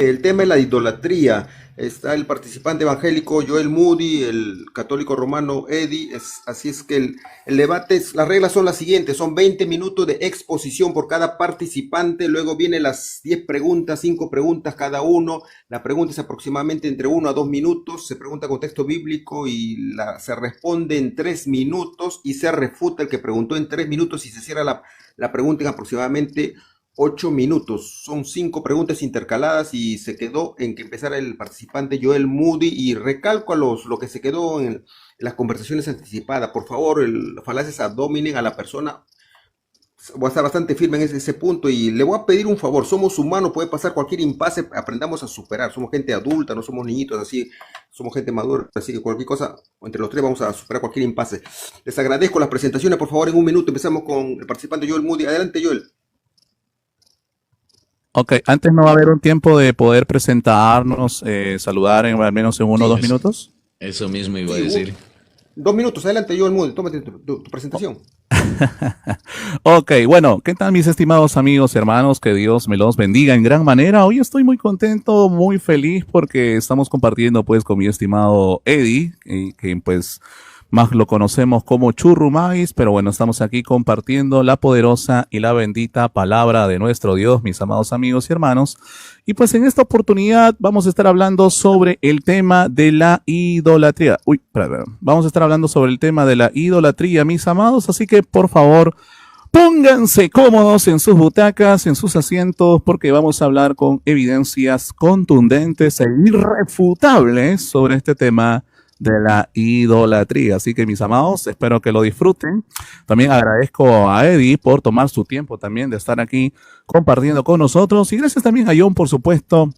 El tema es la idolatría. Está el participante evangélico Joel Moody, el católico romano Eddie. Así es que el debate, las reglas son las siguientes: son 20 minutos de exposición por cada participante. Luego vienen las 10 preguntas, 5 preguntas cada uno. La pregunta es aproximadamente entre 1 a 2 minutos. Se pregunta con texto bíblico y se responde en 3 minutos y se refuta el que preguntó en 3 minutos y se cierra la pregunta en aproximadamente 8 minutos. Son 5 preguntas intercaladas y se quedó en que empezara el participante Joel Moody. Y recalco lo que se quedó en las conversaciones anticipadas. Por favor, falacias abdominen a la persona. Voy a estar bastante firme en ese punto y le voy a pedir un favor. Somos humanos, puede pasar cualquier impasse, aprendamos a superar. Somos gente adulta, no somos niñitos, así somos gente madura, así que cualquier cosa, entre los tres vamos a superar cualquier impasse. Les agradezco las presentaciones, por favor, en 1 minuto. Empezamos con el participante Joel Moody. Adelante, Joel. Ok, antes no va a haber un tiempo de poder presentarnos, saludar al menos en 1 o 2 minutos. Eso mismo iba a decir. 2 minutos, adelante, Joel Moody, tómate tu presentación. Ok, bueno, ¿qué tal mis estimados amigos y hermanos? Que Dios me los bendiga en gran manera. Hoy estoy muy contento, muy feliz porque estamos compartiendo pues con mi estimado Eddie, que pues más lo conocemos como Churrumais, pero bueno, estamos aquí compartiendo la poderosa y la bendita palabra de nuestro Dios, mis amados amigos y hermanos. Y pues en esta oportunidad vamos a estar hablando sobre el tema de la idolatría. Vamos a estar hablando sobre el tema de la idolatría, mis amados, así que por favor, pónganse cómodos en sus butacas, en sus asientos, porque vamos a hablar con evidencias contundentes e irrefutables sobre este tema de la idolatría. Así que mis amados, espero que lo disfruten. También agradezco a Eddie por tomar su tiempo también de estar aquí compartiendo con nosotros. Y gracias también a John, por supuesto,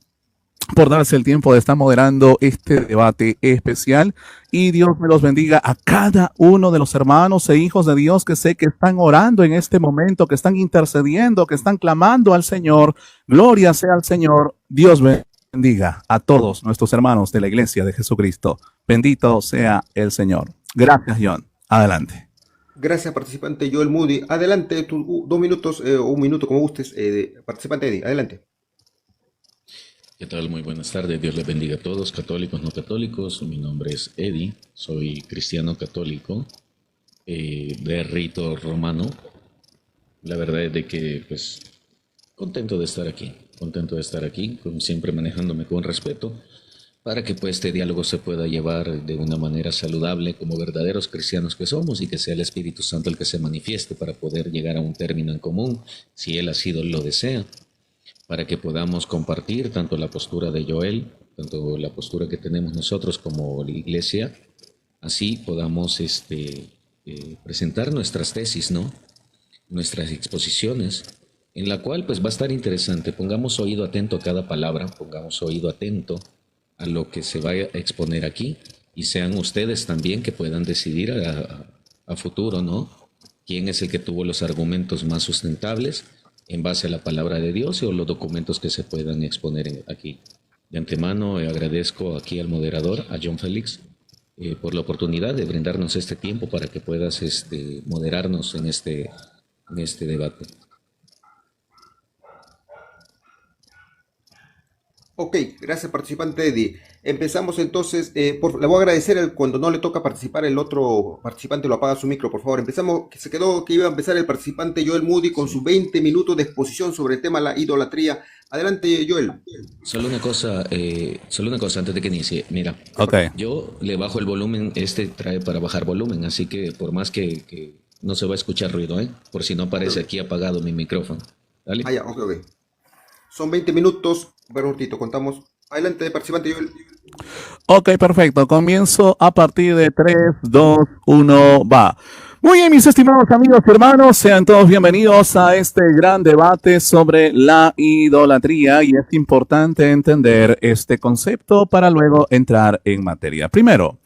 por darse el tiempo de estar moderando este debate especial. Y Dios me los bendiga a cada uno de los hermanos e hijos de Dios que sé que están orando en este momento, que están intercediendo, que están clamando al Señor. Gloria sea al Señor. Dios bendiga a todos nuestros hermanos de la Iglesia de Jesucristo. Bendito sea el Señor. Gracias, John. Adelante. Gracias, participante Joel Moody. Adelante, 2 minutos o 1 minuto, como gustes. Participante Eddie, adelante. ¿Qué tal? Muy buenas tardes. Dios les bendiga a todos, católicos, no católicos. Mi nombre es Eddie. Soy cristiano católico de rito romano. La verdad es de que, pues, contento de estar aquí. Como siempre manejándome con respeto, para que pues este diálogo se pueda llevar de una manera saludable como verdaderos cristianos que somos y que sea el Espíritu Santo el que se manifieste para poder llegar a un término en común, si Él así lo desea, para que podamos compartir tanto la postura de Joel, tanto la postura que tenemos nosotros como la Iglesia, así podamos presentar nuestras tesis, ¿no? Nuestras exposiciones, en la cual pues va a estar interesante. Pongamos oído atento a cada palabra, pongamos oído atento a lo que se va a exponer aquí, y sean ustedes también que puedan decidir a futuro, ¿no? ¿Quién es el que tuvo los argumentos más sustentables en base a la palabra de Dios o los documentos que se puedan exponer aquí? De antemano agradezco aquí al moderador, a John Félix, por la oportunidad de brindarnos este tiempo para que puedas moderarnos en este debate. Ok, gracias, participante Eddie. Empezamos entonces. Le voy a agradecer cuando no le toca participar el otro participante, lo apaga su micro, por favor. Empezamos, que se quedó que iba a empezar el participante Joel Moody con sus 20 minutos de exposición sobre el tema de la idolatría. Adelante, Joel. Solo una cosa antes de que inicie. Mira, Okay. Yo le bajo el volumen, trae para bajar volumen, así que por más que no se va a escuchar ruido, por si no aparece aquí apagado mi micrófono. Dale. Ya, ok. Son 20 minutos. Ver un ratito, contamos. Adelante, participante Joel. Ok, perfecto. Comienzo a partir de 3, 2, 1, va. Muy bien, mis estimados amigos y hermanos, sean todos bienvenidos a este gran debate sobre la idolatría, y es importante entender este concepto para luego entrar en materia. Primero,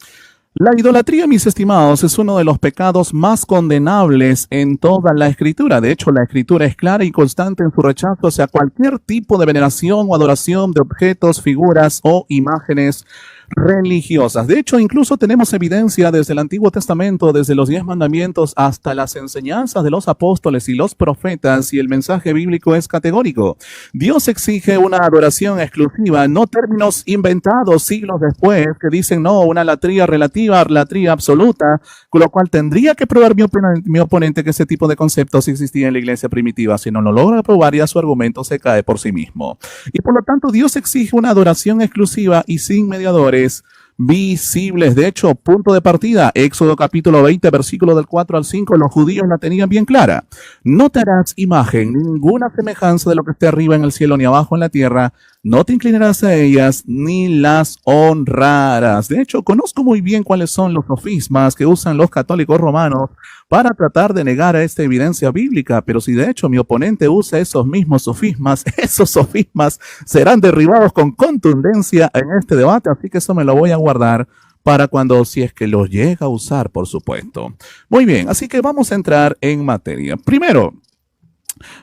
la idolatría, mis estimados, es uno de los pecados más condenables en toda la Escritura. De hecho, la Escritura es clara y constante en su rechazo hacia cualquier tipo de veneración o adoración de objetos, figuras o imágenes religiosas. De hecho, incluso tenemos evidencia desde el Antiguo Testamento, desde los 10 mandamientos hasta las enseñanzas de los apóstoles y los profetas, y el mensaje bíblico es categórico. Dios exige una adoración exclusiva, no términos inventados siglos después que dicen no, una latría relativa, latría absoluta, con lo cual tendría que probar mi oponente que ese tipo de conceptos existía en la iglesia primitiva. Si no lo logra probar, ya su argumento se cae por sí mismo. Y por lo tanto, Dios exige una adoración exclusiva y sin mediadores visibles. De hecho, punto de partida, Éxodo capítulo 20, versículo del 4 al 5, los judíos la tenían bien clara. No te harás imagen, ninguna semejanza de lo que esté arriba en el cielo ni abajo en la tierra, no te inclinarás a ellas ni las honrarás. De hecho, conozco muy bien cuáles son los sofismas que usan los católicos romanos para tratar de negar a esta evidencia bíblica, pero si de hecho mi oponente usa esos mismos sofismas, esos sofismas serán derribados con contundencia en este debate, así que eso me lo voy a guardar para cuando, si es que los llega a usar, por supuesto. Muy bien, así que vamos a entrar en materia. Primero,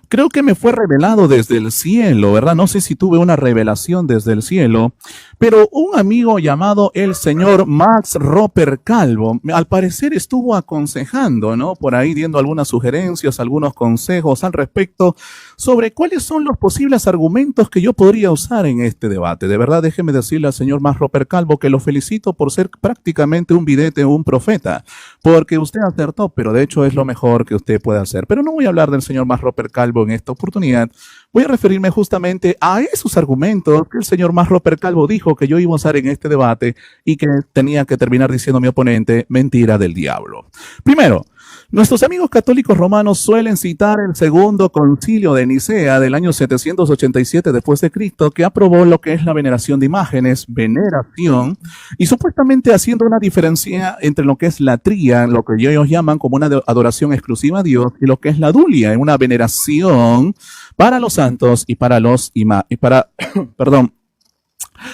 creo que me fue revelado desde el cielo, ¿verdad? No sé si tuve una revelación desde el cielo, pero un amigo llamado el señor Max Roper Calvo, al parecer estuvo aconsejando, ¿no? Por ahí dando algunas sugerencias, algunos consejos al respecto sobre cuáles son los posibles argumentos que yo podría usar en este debate. De verdad, déjeme decirle al señor Max Roper Calvo que lo felicito por ser prácticamente un vidente, un profeta, porque usted acertó, pero de hecho es lo mejor que usted puede hacer. Pero no voy a hablar del señor Max Roper Calvo en esta oportunidad. Voy a referirme justamente a esos argumentos que el señor Max Roper Calvo dijo que yo iba a usar en este debate y que tenía que terminar diciendo mi oponente, mentira del diablo. Primero, nuestros amigos católicos romanos suelen citar el segundo concilio de Nicea del año 787 después de Cristo, que aprobó lo que es la veneración de imágenes, veneración, y supuestamente haciendo una diferencia entre lo que es la tría, lo que ellos llaman como una adoración exclusiva a Dios, y lo que es la dulia, una veneración para los santos y para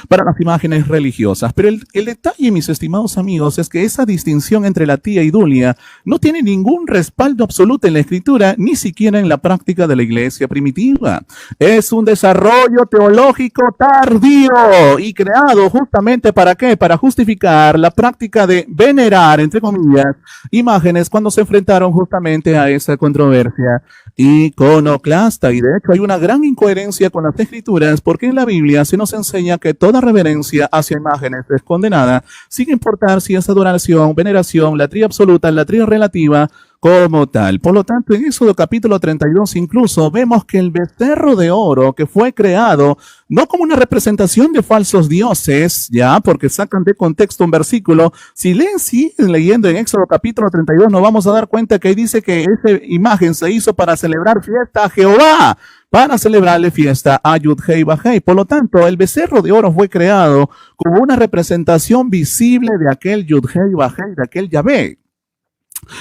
para las imágenes religiosas. Pero el detalle, mis estimados amigos, es que esa distinción entre la tía y dulia no tiene ningún respaldo absoluto en la escritura, ni siquiera en la práctica de la iglesia primitiva. Es un desarrollo teológico tardío y creado justamente ¿para qué? Para justificar la práctica de venerar, entre comillas, imágenes cuando se enfrentaron justamente a esa controversia iconoclasta. Y de hecho hay una gran incoherencia con las escrituras, porque en la Biblia se nos enseña que toda reverencia hacia imágenes es condenada, sin importar si es adoración, veneración, latría absoluta, latría relativa, como tal. Por lo tanto, en Éxodo capítulo 32 incluso vemos que el becerro de oro que fue creado no como una representación de falsos dioses, ya, porque sacan de contexto un versículo. Si siguen leyendo en Éxodo capítulo 32, nos vamos a dar cuenta que ahí dice que esa imagen se hizo para celebrar fiesta a Jehová, para celebrarle fiesta a Yud-Hei Vah-Hei. Por lo tanto, el becerro de oro fue creado como una representación visible de aquel Yud-Hei Vah-Hei, de aquel Yahvé.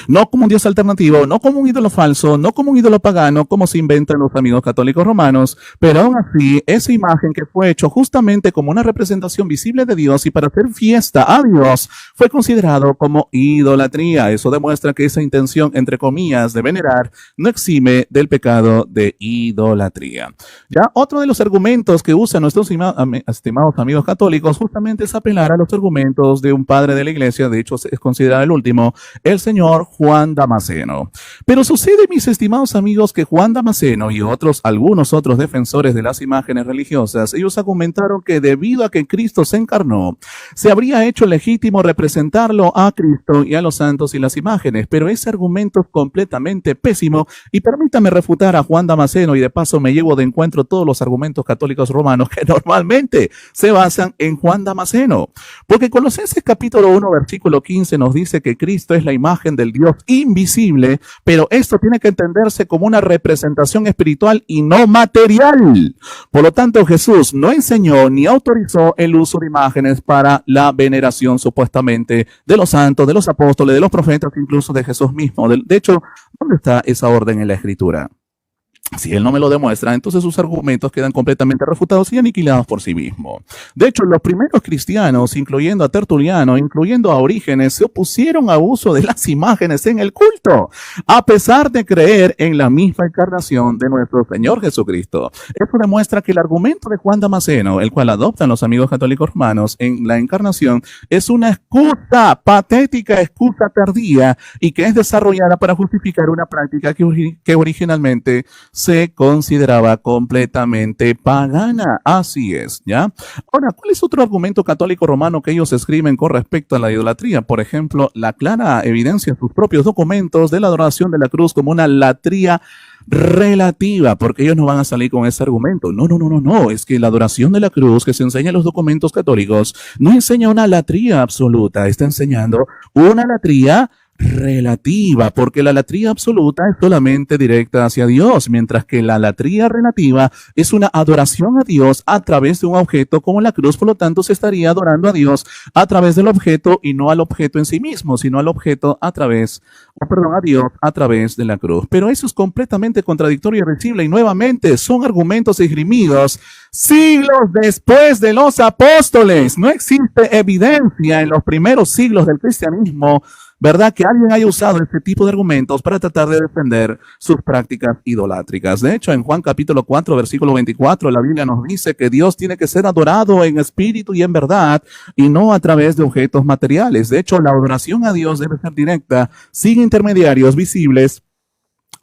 No como un dios alternativo, no como un ídolo falso, no como un ídolo pagano, como se inventan los amigos católicos romanos, pero aún así, esa imagen que fue hecho justamente como una representación visible de Dios y para hacer fiesta a Dios, fue considerado como idolatría. Eso demuestra que esa intención, entre comillas, de venerar, no exime del pecado de idolatría. Ya, otro de los argumentos que usan nuestros estimados amigos católicos justamente es apelar a los argumentos de un padre de la iglesia, de hecho es considerado el último, el señor Juan Damasceno. Pero sucede, mis estimados amigos, que Juan Damasceno y algunos otros defensores de las imágenes religiosas, ellos argumentaron que debido a que Cristo se encarnó, se habría hecho legítimo representarlo a Cristo y a los santos y las imágenes, pero ese argumento es completamente pésimo, y permítame refutar a Juan Damasceno, y de paso me llevo de encuentro todos los argumentos católicos romanos que normalmente se basan en Juan Damasceno, porque Colosenses capítulo 1 versículo 15 nos dice que Cristo es la imagen del Dios invisible, pero esto tiene que entenderse como una representación espiritual y no material. Por lo tanto, Jesús no enseñó ni autorizó el uso de imágenes para la veneración supuestamente de los santos, de los apóstoles, de los profetas, incluso de Jesús mismo. De hecho, ¿dónde está esa orden en la Escritura? Si él no me lo demuestra, entonces sus argumentos quedan completamente refutados y aniquilados por sí mismo. De hecho, los primeros cristianos, incluyendo a Tertuliano, incluyendo a Orígenes, se opusieron al uso de las imágenes en el culto, a pesar de creer en la misma encarnación de nuestro Señor Jesucristo. Eso demuestra que el argumento de Juan Damasceno, el cual adoptan los amigos católicos romanos en la encarnación, es una excusa, patética excusa tardía, y que es desarrollada para justificar una práctica que originalmente se consideraba completamente pagana. Así es, ¿ya? Ahora, ¿cuál es otro argumento católico romano que ellos escriben con respecto a la idolatría? Por ejemplo, la clara evidencia en sus propios documentos de la adoración de la cruz como una latría relativa, porque ellos no van a salir con ese argumento. No, es que la adoración de la cruz que se enseña en los documentos católicos no enseña una latría absoluta, está enseñando una latría relativa, porque la latría absoluta es solamente directa hacia Dios, mientras que la latría relativa es una adoración a Dios a través de un objeto como la cruz. Por lo tanto, se estaría adorando a Dios a través del objeto y no al objeto en sí mismo, sino al objeto a través, a Dios a través de la cruz. Pero eso es completamente contradictorio y irrecible, y nuevamente son argumentos esgrimidos siglos después de los apóstoles. No existe evidencia en los primeros siglos del cristianismo, ¿verdad?, que alguien haya usado este tipo de argumentos para tratar de defender sus prácticas idolátricas. De hecho, en Juan capítulo 4, versículo 24, la Biblia nos dice que Dios tiene que ser adorado en espíritu y en verdad, y no a través de objetos materiales. De hecho, la adoración a Dios debe ser directa, sin intermediarios visibles,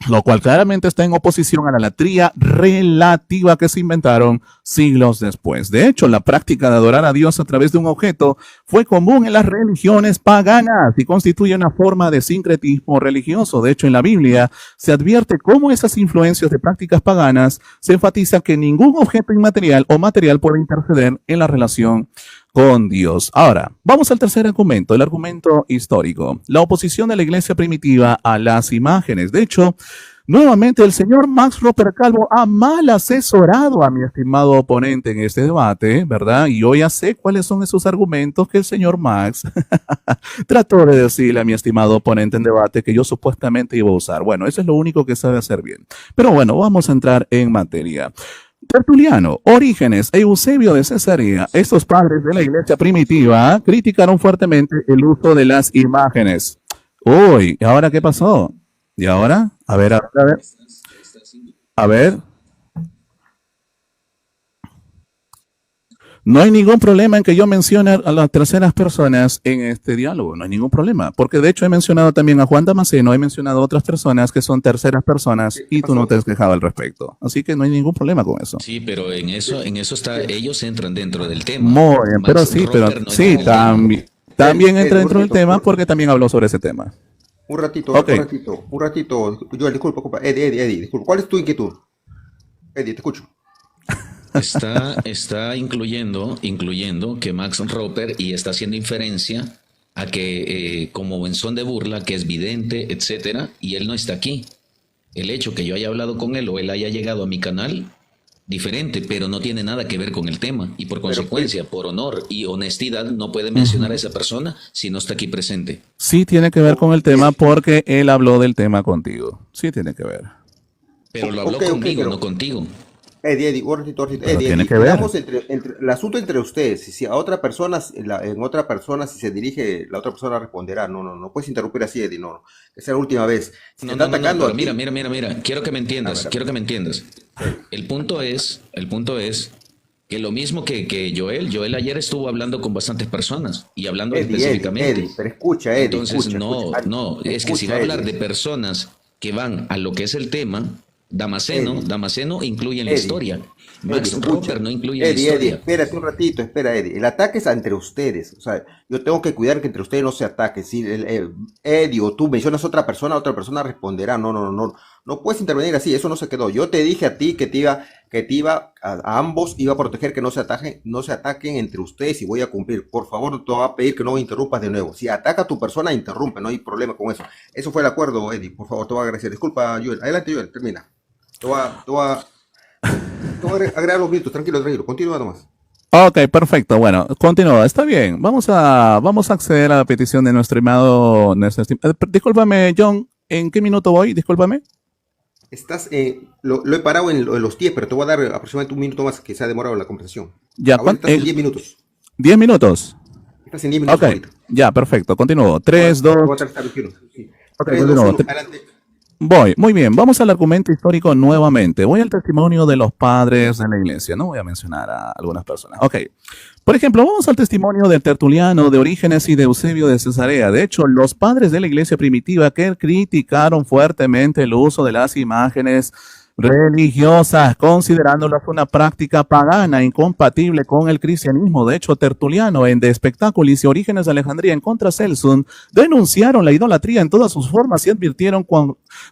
lo cual claramente está en oposición a la latría relativa que se inventaron siglos después. De hecho, la práctica de adorar a Dios a través de un objeto fue común en las religiones paganas y constituye una forma de sincretismo religioso. De hecho, en la Biblia se advierte cómo esas influencias de prácticas paganas se enfatiza que ningún objeto inmaterial o material puede interceder en la relación con Dios. Ahora, vamos al tercer argumento, el argumento histórico, la oposición de la iglesia primitiva a las imágenes. De hecho, nuevamente el señor Max Roper Calvo ha mal asesorado a mi estimado oponente en este debate, ¿verdad? Y yo ya sé cuáles son esos argumentos que el señor Max trató de decirle a mi estimado oponente en debate que yo supuestamente iba a usar. Bueno, eso es lo único que sabe hacer bien. Pero bueno, vamos a entrar en materia. Tertuliano, Orígenes e Eusebio de Cesarea, estos padres de la iglesia primitiva, criticaron fuertemente el uso de las imágenes. Uy, ¿y ahora qué pasó? ¿Y ahora? A ver. A ver. No hay ningún problema en que yo mencione a las terceras personas en este diálogo, no hay ningún problema, porque de hecho he mencionado también a Juan Damasceno, he mencionado a otras personas que son terceras personas y tú no te has quejado al respecto, así que no hay ningún problema con eso. Sí, pero en eso está, ellos entran dentro del tema. Muy bien, pero sí, también entra dentro del tema porque también habló sobre ese tema. Un ratito, Okay. un ratito. Joel, disculpa. Eddie, disculpa. ¿Cuál es tu inquietud? Eddie, te escucho. Está incluyendo que Max Roper y está haciendo inferencia a que como en son de burla, que es vidente, etcétera, y él no está aquí. El hecho que yo haya hablado con él o él haya llegado a mi canal, diferente, pero no tiene nada que ver con el tema, y por consecuencia, por honor y honestidad, no puede mencionar a esa persona si no está aquí presente. Sí tiene que ver con el tema porque él habló del tema contigo. Sí tiene que ver. Pero lo habló conmigo, no contigo. Eddie, un ratito. Pero tiene que ver. Digamos, el asunto entre ustedes, si a otra persona, en otra persona, si se dirige, la otra persona responderá. No puedes interrumpir así, Eddie, no. Esa es la última vez. Si te está atacando pero mira, quiero que me entiendas, El punto es que lo mismo que Joel ayer estuvo hablando con bastantes personas y hablando específicamente. Eddie, pero escucha, Eddie. Entonces, escucha. Es que si va a hablar de personas que van a lo que es el tema, Damasceno incluye en la historia. Max Roper no incluye en la historia. Eddie, espérate un ratito, Eddie. El ataque es entre ustedes. O sea, yo tengo que cuidar que entre ustedes no se ataque. Si Eddie o tú mencionas a otra persona responderá. No puedes intervenir así, eso no se quedó. Yo te dije a ti a ambos iba a proteger que no se ataquen entre ustedes y voy a cumplir. Por favor, te voy a pedir que no interrumpas de nuevo. Si ataca a tu persona, interrumpe, no hay problema con eso. Eso fue el acuerdo, Eddie. Por favor, te voy a agradecer. Disculpa, Joel. Adelante, Joel, termina. Te voy a agregar los minutos, tranquilo. Continúa nomás. Ok, perfecto. Bueno, continúa. Está bien. Vamos a acceder a la petición de nuestro estimado. Discúlpame, John. ¿En qué minuto voy? Discúlpame. lo he parado en los 10, pero te voy a dar aproximadamente un minuto más que se ha demorado la conversación. Ya, Ahora estás en 10 minutos. 10 minutos. Estás en 10 minutos Ok, ahorita. ya, perfecto. Continúo. 3, 2. Voy a tratar de 21. Sí. Ok, 3, 2, continúo. 1, adelante. Voy, muy bien. Vamos al argumento histórico nuevamente. Voy al testimonio de los padres de la iglesia. No voy a mencionar a algunas personas. Ok. Por ejemplo, vamos al testimonio de Tertuliano, de Orígenes y de Eusebio de Cesarea. De hecho, los padres de la iglesia primitiva que criticaron fuertemente el uso de las imágenes religiosas, considerándolas una práctica pagana incompatible con el cristianismo. De hecho, Tertuliano en De Spectaculis y Orígenes de Alejandría en contra Celsun denunciaron la idolatría en todas sus formas y advirtieron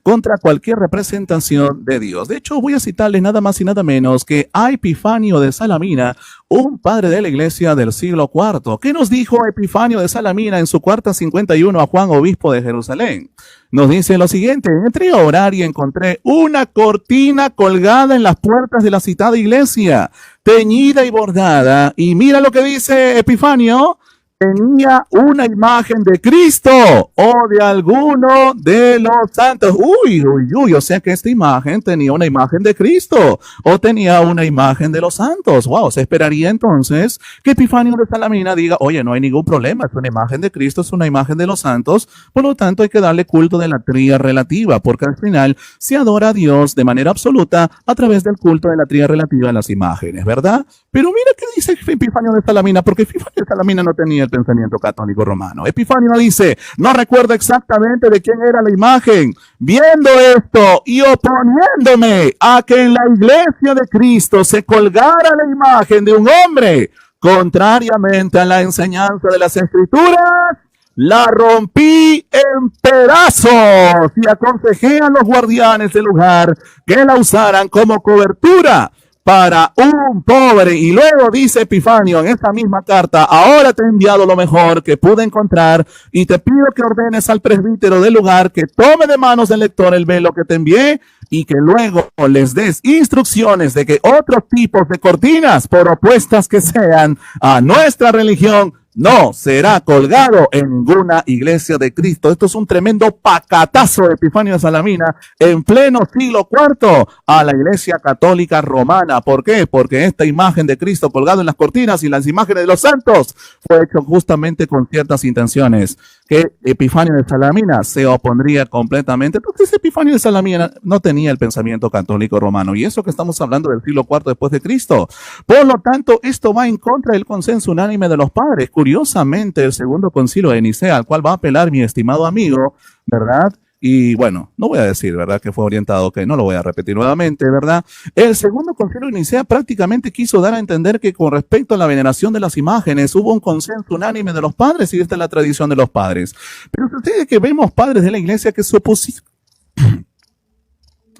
contra cualquier representación de Dios. De hecho, voy a citarles nada más y nada menos que a Epifanio de Salamina, un padre de la iglesia del siglo IV. ¿Qué nos dijo Epifanio de Salamina en su carta 51 a Juan, obispo de Jerusalén? Nos dice lo siguiente: entré a orar y encontré una cortina colgada en las puertas de la citada iglesia, teñida y bordada. Y mira lo que dice Epifanio: tenía una imagen de Cristo o de alguno de los santos. O sea que esta imagen tenía una imagen de Cristo o tenía una imagen de los santos. Wow, se esperaría entonces que Epifanio de Salamina diga, oye, no hay ningún problema, es una imagen de Cristo, es una imagen de los santos, por lo tanto hay que darle culto de la tría relativa, porque al final se adora a Dios de manera absoluta a través del culto de la tría relativa a las imágenes, ¿verdad? Pero mira qué dice Epifanio de Salamina, porque Epifanio de Salamina no tenía el pensamiento católico romano. Epifanio dice, no recuerdo exactamente de quién era la imagen. Viendo esto y oponiéndome a que en la iglesia de Cristo se colgara la imagen de un hombre, contrariamente a la enseñanza de las Escrituras, la rompí en pedazos y aconsejé a los guardianes del lugar que la usaran como cobertura para un pobre. Y luego dice Epifanio en esta misma carta, ahora te he enviado lo mejor que pude encontrar y te pido que ordenes al presbítero del lugar que tome de manos del lector el velo que te envié y que luego les des instrucciones de que otros tipos de cortinas, por opuestas que sean a nuestra religión, no será colgado en ninguna iglesia de Cristo. Esto es un tremendo pacatazo de Epifanio de Salamina en pleno siglo IV a la iglesia católica romana. ¿Por qué? Porque esta imagen de Cristo colgado en las cortinas y las imágenes de los santos fue hecho justamente con ciertas intenciones que Epifanio de Salamina se opondría completamente. Entonces Epifanio de Salamina no tenía el pensamiento católico romano, y eso que estamos hablando del siglo IV después de Cristo. Por lo tanto, esto va en contra del consenso unánime de los padres. Curiosamente, el segundo concilio de Nicea, al cual va a apelar mi estimado amigo, ¿verdad? Y bueno, no voy a decir, ¿verdad?, que fue orientado, que no lo voy a repetir nuevamente, ¿verdad? El segundo concilio de Nicea prácticamente quiso dar a entender que con respecto a la veneración de las imágenes hubo un consenso unánime de los padres, y esta es la tradición de los padres. Pero sucede que vemos padres de la iglesia que se opusieron,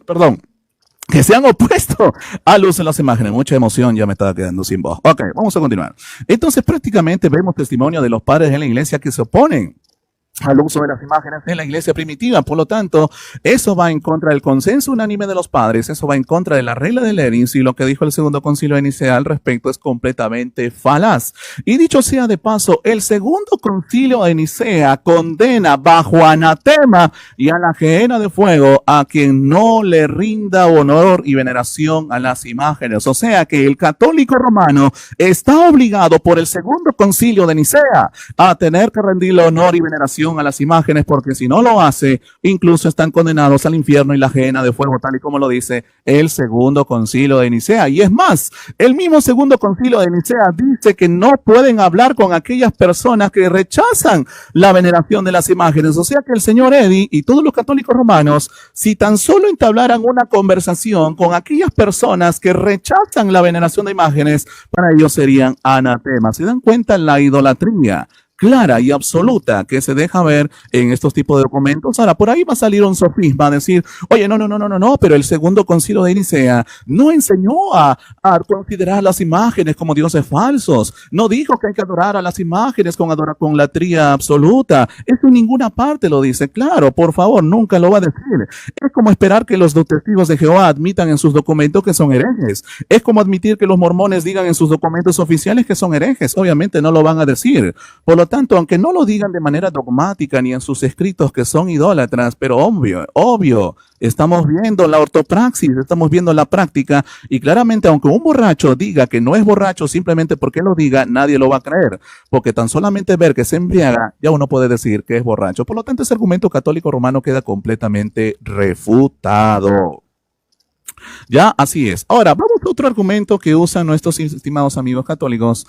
perdón, que se han opuesto al uso de las imágenes. Mucha emoción, ya me estaba quedando sin voz. Ok, vamos a continuar. Entonces prácticamente vemos testimonio de los padres de la iglesia que se oponen al uso de las imágenes en la iglesia primitiva. Por lo tanto, eso va en contra del consenso unánime de los padres, eso va en contra de la regla de Lehrins, y lo que dijo el segundo concilio de Nicea al respecto es completamente falaz. Y dicho sea de paso, el segundo concilio de Nicea condena bajo anatema y a la gehenna de fuego a quien no le rinda honor y veneración a las imágenes. O sea que el católico romano está obligado por el segundo concilio de Nicea a tener que rendirle honor y veneración a las imágenes, porque si no lo hace, incluso están condenados al infierno y la gehenna de fuego, tal y como lo dice el segundo concilio de Nicea. Y es más, el mismo segundo concilio de Nicea dice que no pueden hablar con aquellas personas que rechazan la veneración de las imágenes. O sea que el señor Eddy y todos los católicos romanos, si tan solo entablaran una conversación con aquellas personas que rechazan la veneración de imágenes, para ellos serían anatemas. ¿Se dan cuenta la idolatría clara y absoluta que se deja ver en estos tipos de documentos? Ahora, por ahí va a salir un sofisma a decir, oye, no, pero el segundo concilio de Nicea no enseñó a considerar las imágenes como dioses falsos, no dijo que hay que adorar a las imágenes con la tría absoluta. Eso en ninguna parte lo dice. Claro, por favor, nunca lo va a decir. Es como esperar que los testigos de Jehová admitan en sus documentos que son herejes. Es como admitir que los mormones digan en sus documentos oficiales que son herejes. Obviamente no lo van a decir. Por lo tanto, aunque no lo digan de manera dogmática ni en sus escritos que son idólatras, pero obvio, estamos viendo la ortopraxis, estamos viendo la práctica y claramente aunque un borracho diga que no es borracho simplemente porque lo diga, nadie lo va a creer, porque tan solamente ver que se embriaga, ya uno puede decir que es borracho. Por lo tanto, ese argumento católico romano queda completamente refutado. Ya, así es. Ahora, vamos a otro argumento que usan nuestros estimados amigos católicos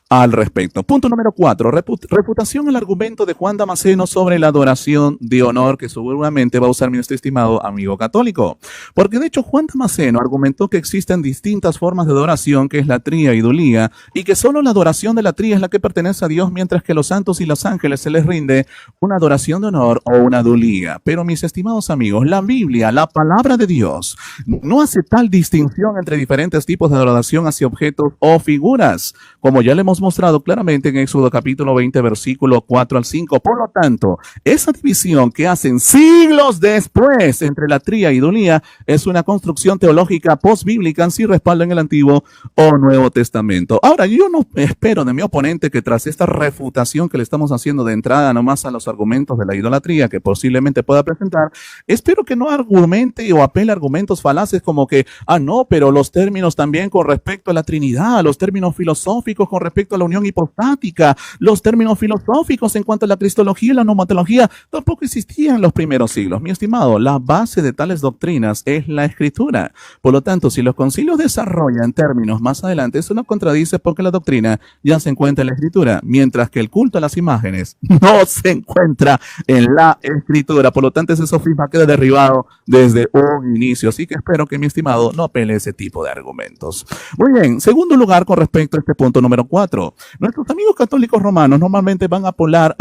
al respecto. Punto número 4. Refutación al argumento de Juan Damasceno sobre la adoración de honor, que seguramente va a usar nuestro estimado amigo católico. Porque de hecho Juan Damasceno argumentó que existen distintas formas de adoración, que es la tría y idolía, y que solo la adoración de la tría es la que pertenece a Dios, mientras que los santos y los ángeles se les rinde una adoración de honor o una idolía. Pero mis estimados amigos, la Biblia, la palabra de Dios, no hace tal distinción entre diferentes tipos de adoración hacia objetos o figuras, como ya le hemos mostrado claramente en Éxodo capítulo 20, versículo 4 al 5. Por lo tanto, esa división que hacen siglos después entre la tría y idolía es una construcción teológica postbíblica sin respaldo en el Antiguo o Nuevo Testamento. Ahora, yo no espero de mi oponente que tras esta refutación que le estamos haciendo de entrada nomás a los argumentos de la idolatría que posiblemente pueda presentar, espero que no argumente o apele a argumentos falaces como que, no, pero los términos también con respecto a la Trinidad, los términos filosóficos con respecto a la unión hipostática, los términos filosóficos en cuanto a la cristología y la nomatología tampoco existían en los primeros siglos. Mi estimado, la base de tales doctrinas es la Escritura. Por lo tanto, si los concilios desarrollan términos más adelante, eso no contradice porque la doctrina ya se encuentra en la Escritura, mientras que el culto a las imágenes no se encuentra en la Escritura. Por lo tanto, ese sofisma queda derribado desde un inicio. Así que espero que mi estimado no apele a ese tipo de argumentos. Muy bien, segundo lugar con respecto a este punto número 4. Nuestros amigos católicos romanos normalmente van a apelar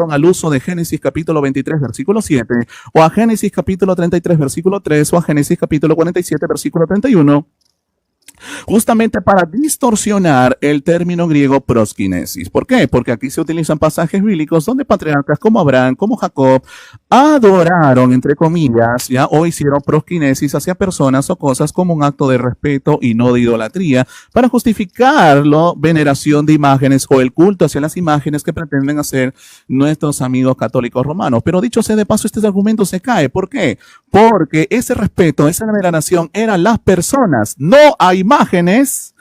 al uso de Génesis capítulo 23 versículo 7 o a Génesis capítulo 33 versículo 3 o a Génesis capítulo 47 versículo 31. Justamente para distorsionar el término griego proskinesis. ¿Por qué? Porque aquí se utilizan pasajes bíblicos donde patriarcas como Abraham, como Jacob, adoraron, entre comillas, ya, o hicieron proskinesis hacia personas o cosas como un acto de respeto y no de idolatría, para justificarlo, veneración de imágenes o el culto hacia las imágenes que pretenden hacer nuestros amigos católicos romanos. Pero dicho sea de paso, este argumento se cae. ¿Por qué? Porque ese respeto, esa veneración eran las personas, no a imágenes,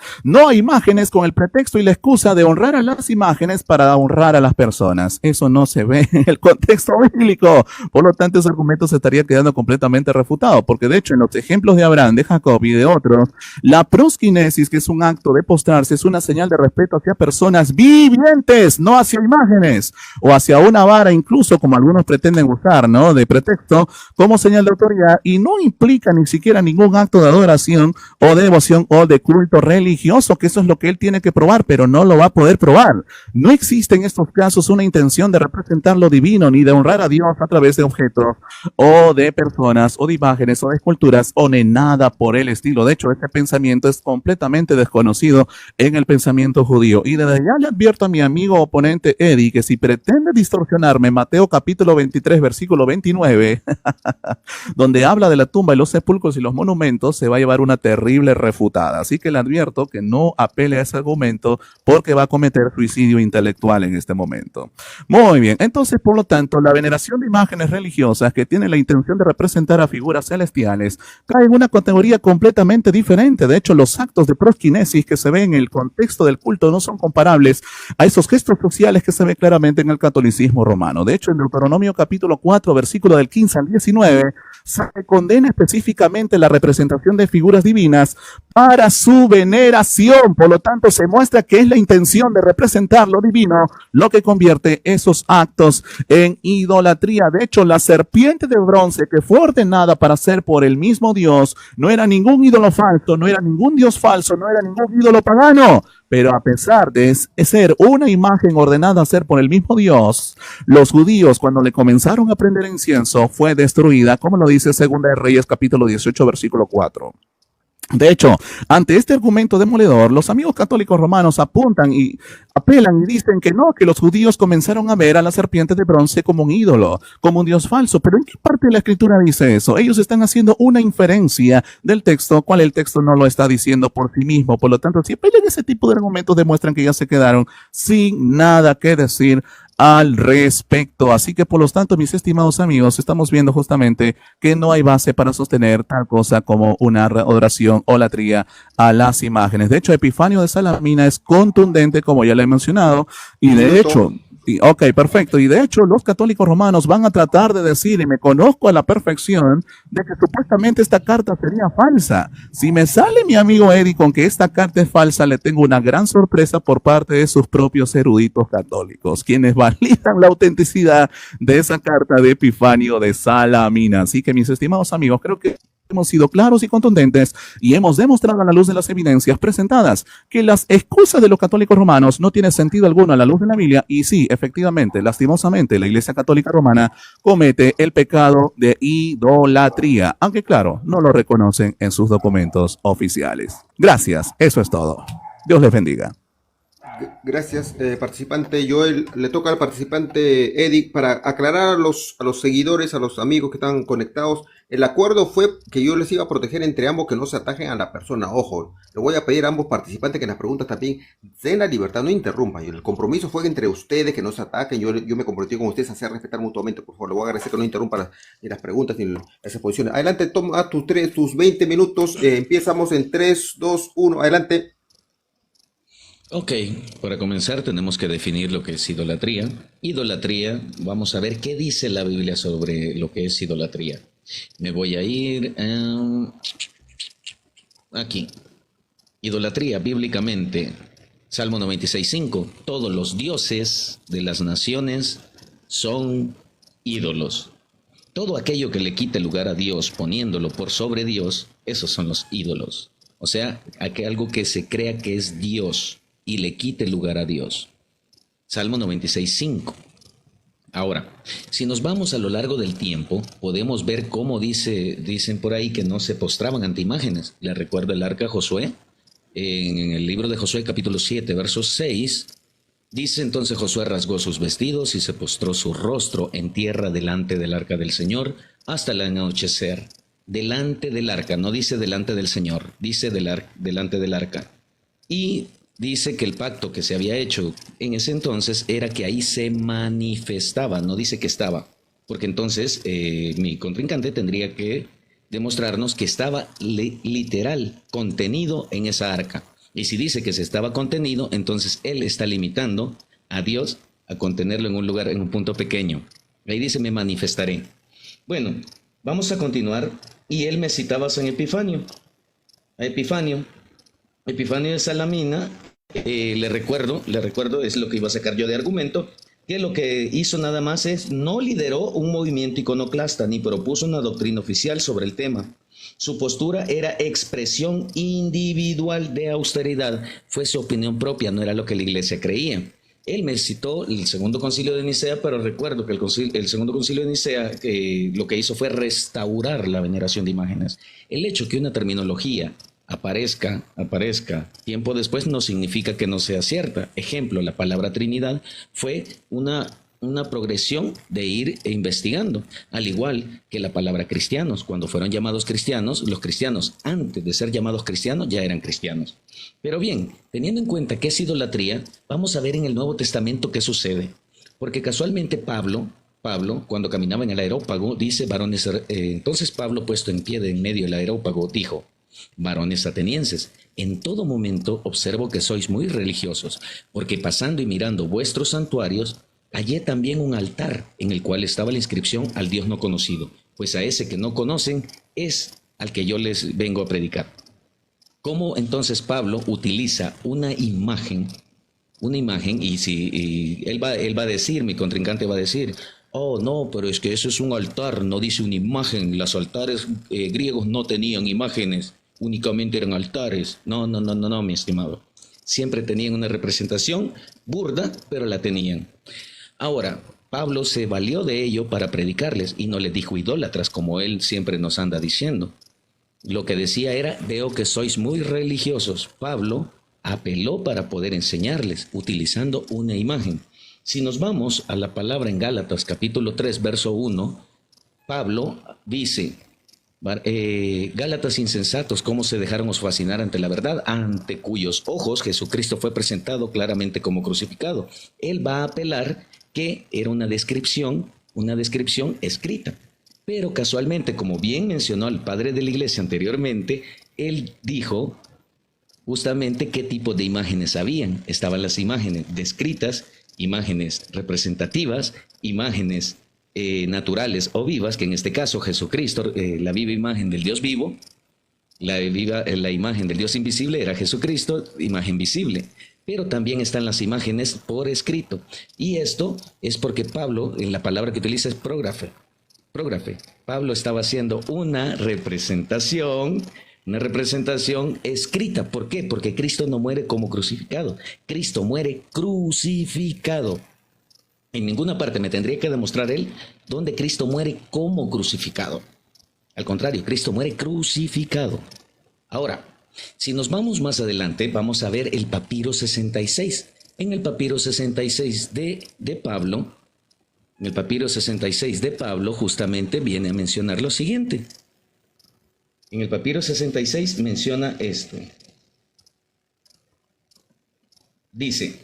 con el pretexto y la excusa de honrar a las imágenes para honrar a las personas. Eso no se ve en el contexto bíblico. Por lo tanto, ese argumento se estaría quedando completamente refutado, porque de hecho en los ejemplos de Abraham, de Jacob y de otros, la proskinesis, que es un acto de postrarse, es una señal de respeto hacia personas vivientes, no hacia imágenes, o hacia una vara incluso, como algunos pretenden usar, ¿no?, de pretexto, como señal de autoridad, y no implica ni siquiera ningún acto de adoración o de devoción o de culto religioso, que eso es lo que él tiene que probar, pero no lo va a poder probar. No existe en estos casos una intención de representar lo divino, ni de honrar a Dios a través de objetos, o de personas, o de imágenes, o de esculturas, o de nada por el estilo. De hecho, este pensamiento es completamente desconocido en el pensamiento judío. Y desde ya le advierto a mi amigo oponente Eddie que si pretende distorsionarme Mateo capítulo 23, versículo 29, donde habla de la tumba y los sepulcros y los monumentos, se va a llevar una terrible refutada. Así que le advierto que no apele a ese argumento porque va a cometer suicidio intelectual en este momento. Muy bien, entonces por lo tanto la veneración de imágenes religiosas que tienen la intención de representar a figuras celestiales cae en una categoría completamente diferente. De hecho, los actos de proskinesis que se ven en el contexto del culto no son comparables a esos gestos sociales que se ve claramente en el catolicismo romano. De hecho, en Deuteronomio capítulo 4, versículo del 15 al 19, se condena específicamente la representación de figuras divinas para su veneración. Por lo tanto, se muestra que es la intención de representar lo divino lo que convierte esos actos en idolatría. De hecho, la serpiente de bronce que fue ordenada para ser por el mismo Dios no era ningún ídolo falso, no era ningún dios falso, no era ningún ídolo pagano. Pero a pesar de ser una imagen ordenada a ser por el mismo Dios, los judíos, cuando le comenzaron a prender incienso, fue destruida, como lo dice Segunda de Reyes capítulo 18, versículo 4. De hecho, ante este argumento demoledor, los amigos católicos romanos apuntan y apelan y dicen que no, que los judíos comenzaron a ver a la serpiente de bronce como un ídolo, como un dios falso. Pero ¿en qué parte de la escritura dice eso? Ellos están haciendo una inferencia del texto, cual el texto no lo está diciendo por sí mismo. Por lo tanto, si apelan ese tipo de argumentos, demuestran que ya se quedaron sin nada que decir al respecto. Así que por lo tanto, mis estimados amigos, estamos viendo justamente que no hay base para sostener tal cosa como una adoración o latría a las imágenes. De hecho, Epifanio de Salamina es contundente, como ya le he mencionado, y de hecho, ok, perfecto, y de hecho los católicos romanos van a tratar de decir, y me conozco a la perfección, de que supuestamente esta carta sería falsa. Si me sale mi amigo Eddie con que esta carta es falsa, le tengo una gran sorpresa por parte de sus propios eruditos católicos, quienes validan la autenticidad de esa carta de Epifanio de Salamina. Así que, mis estimados amigos, creo que hemos sido claros y contundentes y hemos demostrado a la luz de las evidencias presentadas que las excusas de los católicos romanos no tienen sentido alguno a la luz de la Biblia. Y sí, efectivamente, lastimosamente, la Iglesia Católica Romana comete el pecado de idolatría, aunque claro, no lo reconocen en sus documentos oficiales. Gracias, eso es todo. Dios les bendiga. Gracias, participante Joel. Le toca al participante Eddie para aclarar a los seguidores, a los amigos que están conectados. El acuerdo fue que yo les iba a proteger entre ambos, que no se atajen a la persona. Ojo, le voy a pedir a ambos participantes que en las preguntas también den la libertad, no interrumpan. El compromiso fue entre ustedes, que no se ataquen. Yo me comprometí con ustedes a hacer respetar mutuamente. Por favor, le voy a agradecer que no interrumpan ni las preguntas ni las exposiciones. Adelante, toma tus 20 minutos. Empezamos en 3, 2, 1. Adelante. Ok, para comenzar tenemos que definir lo que es idolatría. Idolatría, vamos a ver qué dice la Biblia sobre lo que es idolatría. Me voy a ir aquí. Idolatría, bíblicamente, Salmo 96:5. Todos los dioses de las naciones son ídolos. Todo aquello que le quite lugar a Dios, poniéndolo por sobre Dios, esos son los ídolos. O sea, algo que se crea que es Dios y le quite lugar a Dios. Salmo 96:5. Ahora, si nos vamos a lo largo del tiempo, podemos ver cómo dicen por ahí que no se postraban ante imágenes. Les recuerdo el arca Josué, en el libro de Josué capítulo 7, verso 6, dice: entonces Josué rasgó sus vestidos y se postró su rostro en tierra delante del arca del Señor hasta el anochecer. Delante del arca, no dice delante del Señor, dice delante del arca. Y dice que el pacto que se había hecho en ese entonces era que ahí se manifestaba, no dice que estaba, porque entonces mi contrincante tendría que demostrarnos que estaba literal contenido en esa arca. Y si dice que se estaba contenido, entonces él está limitando a Dios a contenerlo en un lugar, en un punto pequeño. Ahí dice: me manifestaré. Bueno, vamos a continuar. Y él me citaba a San Epifanio. A Epifanio de Salamina, le recuerdo, es lo que iba a sacar yo de argumento, que lo que hizo nada más es, no lideró un movimiento iconoclasta, ni propuso una doctrina oficial sobre el tema. Su postura era expresión individual de austeridad, fue su opinión propia, no era lo que la iglesia creía. Él me citó el segundo concilio de Nicea, pero recuerdo que el segundo concilio de Nicea lo que hizo fue restaurar la veneración de imágenes. El hecho que una terminología aparezca tiempo después no significa que no sea cierta. Ejemplo, la palabra Trinidad fue una progresión de ir investigando, al igual que la palabra cristianos. Cuando fueron llamados cristianos, los cristianos antes de ser llamados cristianos ya eran cristianos. Pero bien, teniendo en cuenta que es idolatría, vamos a ver en el Nuevo Testamento qué sucede. Porque casualmente Pablo, cuando caminaba en el areópago, dice: varones, entonces Pablo, puesto en pie de en medio del areópago, dijo: varones atenienses, en todo momento observo que sois muy religiosos, porque pasando y mirando vuestros santuarios, hallé también un altar en el cual estaba la inscripción: al Dios no conocido, pues a ese que no conocen es al que yo les vengo a predicar. ¿Cómo entonces Pablo utiliza una imagen? Y él va a decir, mi contrincante va a decir: oh, no, pero es que eso es un altar, no dice una imagen. Los altares griegos no tenían imágenes, únicamente eran altares. No, mi estimado. Siempre tenían una representación burda, pero la tenían. Ahora, Pablo se valió de ello para predicarles y no les dijo idólatras, como él siempre nos anda diciendo. Lo que decía era, veo que sois muy religiosos. Pablo apeló para poder enseñarles utilizando una imagen. Si nos vamos a la palabra en Gálatas capítulo 3, verso 1, Pablo dice, Gálatas insensatos, ¿cómo se dejaron fascinar ante la verdad? Ante cuyos ojos Jesucristo fue presentado claramente como crucificado. Él va a apelar que era una descripción escrita. Pero casualmente, como bien mencionó el padre de la iglesia anteriormente, él dijo justamente qué tipo de imágenes habían. Estaban las imágenes descritas, imágenes representativas, imágenes naturales o vivas, que en este caso Jesucristo, la viva imagen del Dios vivo, la imagen del Dios invisible era Jesucristo, imagen visible. Pero también están las imágenes por escrito. Y esto es porque Pablo, en la palabra que utiliza es prógrafe. Pablo estaba haciendo una representación escrita. ¿Por qué? Porque Cristo no muere como crucificado. Cristo muere crucificado. En ninguna parte me tendría que demostrar él donde Cristo muere como crucificado. Al contrario, Cristo muere crucificado. Ahora, si nos vamos más adelante, vamos a ver el papiro 66. En el papiro 66 de Pablo, en el papiro 66 de Pablo justamente viene a mencionar lo siguiente. En el papiro 66 menciona esto. Dice,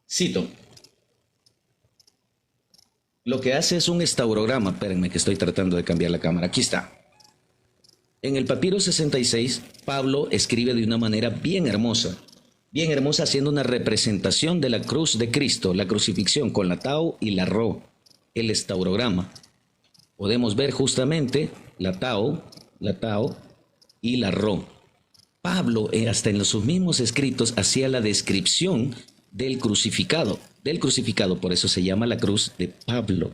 cito, lo que hace es un estaurograma. Espérenme que estoy tratando de cambiar la cámara. Aquí está. En el papiro 66, Pablo escribe de una manera bien hermosa, haciendo una representación de la cruz de Cristo, la crucifixión con la tau y la ro, el estaurograma. Podemos ver justamente la tau y la ro. Pablo, hasta en sus mismos escritos, hacía la descripción del crucificado, por eso se llama la cruz de Pablo.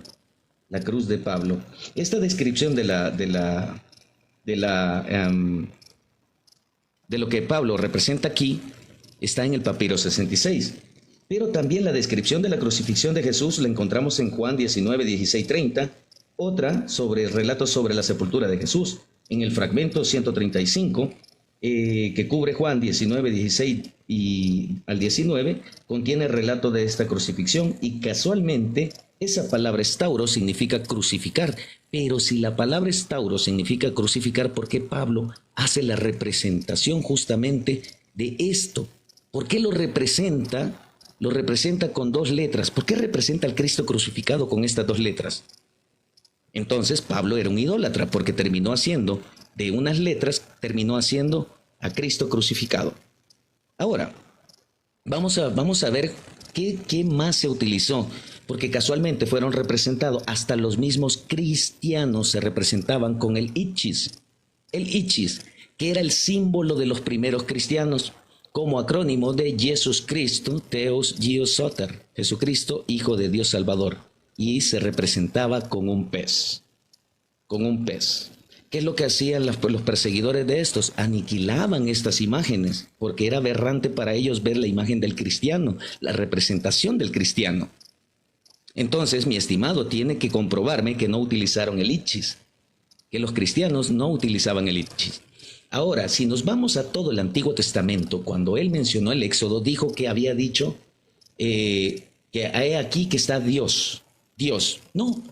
La cruz de Pablo. Esta descripción de lo que Pablo representa aquí está en el papiro 66. Pero también la descripción de la crucifixión de Jesús la encontramos en Juan 19, 16, 30. Otra sobre el relato sobre la sepultura de Jesús. En el fragmento 135, que cubre Juan 19, 16 y al 19, contiene el relato de esta crucifixión. Y casualmente, esa palabra estauro significa crucificar. Pero si la palabra estauro significa crucificar, ¿por qué Pablo hace la representación justamente de esto? ¿Por qué lo representa? Lo representa con dos letras. ¿Por qué representa al Cristo crucificado con estas dos letras? Entonces Pablo era un idólatra porque terminó haciendo de unas letras, terminó haciendo a Cristo crucificado. Ahora, vamos a ver qué más se utilizó, porque casualmente fueron representados, hasta los mismos cristianos se representaban con el ichis. El ichis, que era el símbolo de los primeros cristianos, como acrónimo de Jesús Cristo, Theos Gios Soter, Jesucristo, Hijo de Dios Salvador. Y se representaba con un pez. Con un pez. ¿Qué es lo que hacían los perseguidores de estos? Aniquilaban estas imágenes, porque era aberrante para ellos ver la imagen del cristiano, la representación del cristiano. Entonces, mi estimado tiene que comprobarme que no utilizaron el ichis, que los cristianos no utilizaban el ichis. Ahora, si nos vamos a todo el Antiguo Testamento, cuando él mencionó el Éxodo, dijo que había dicho que hay aquí que está Dios. Dios, no.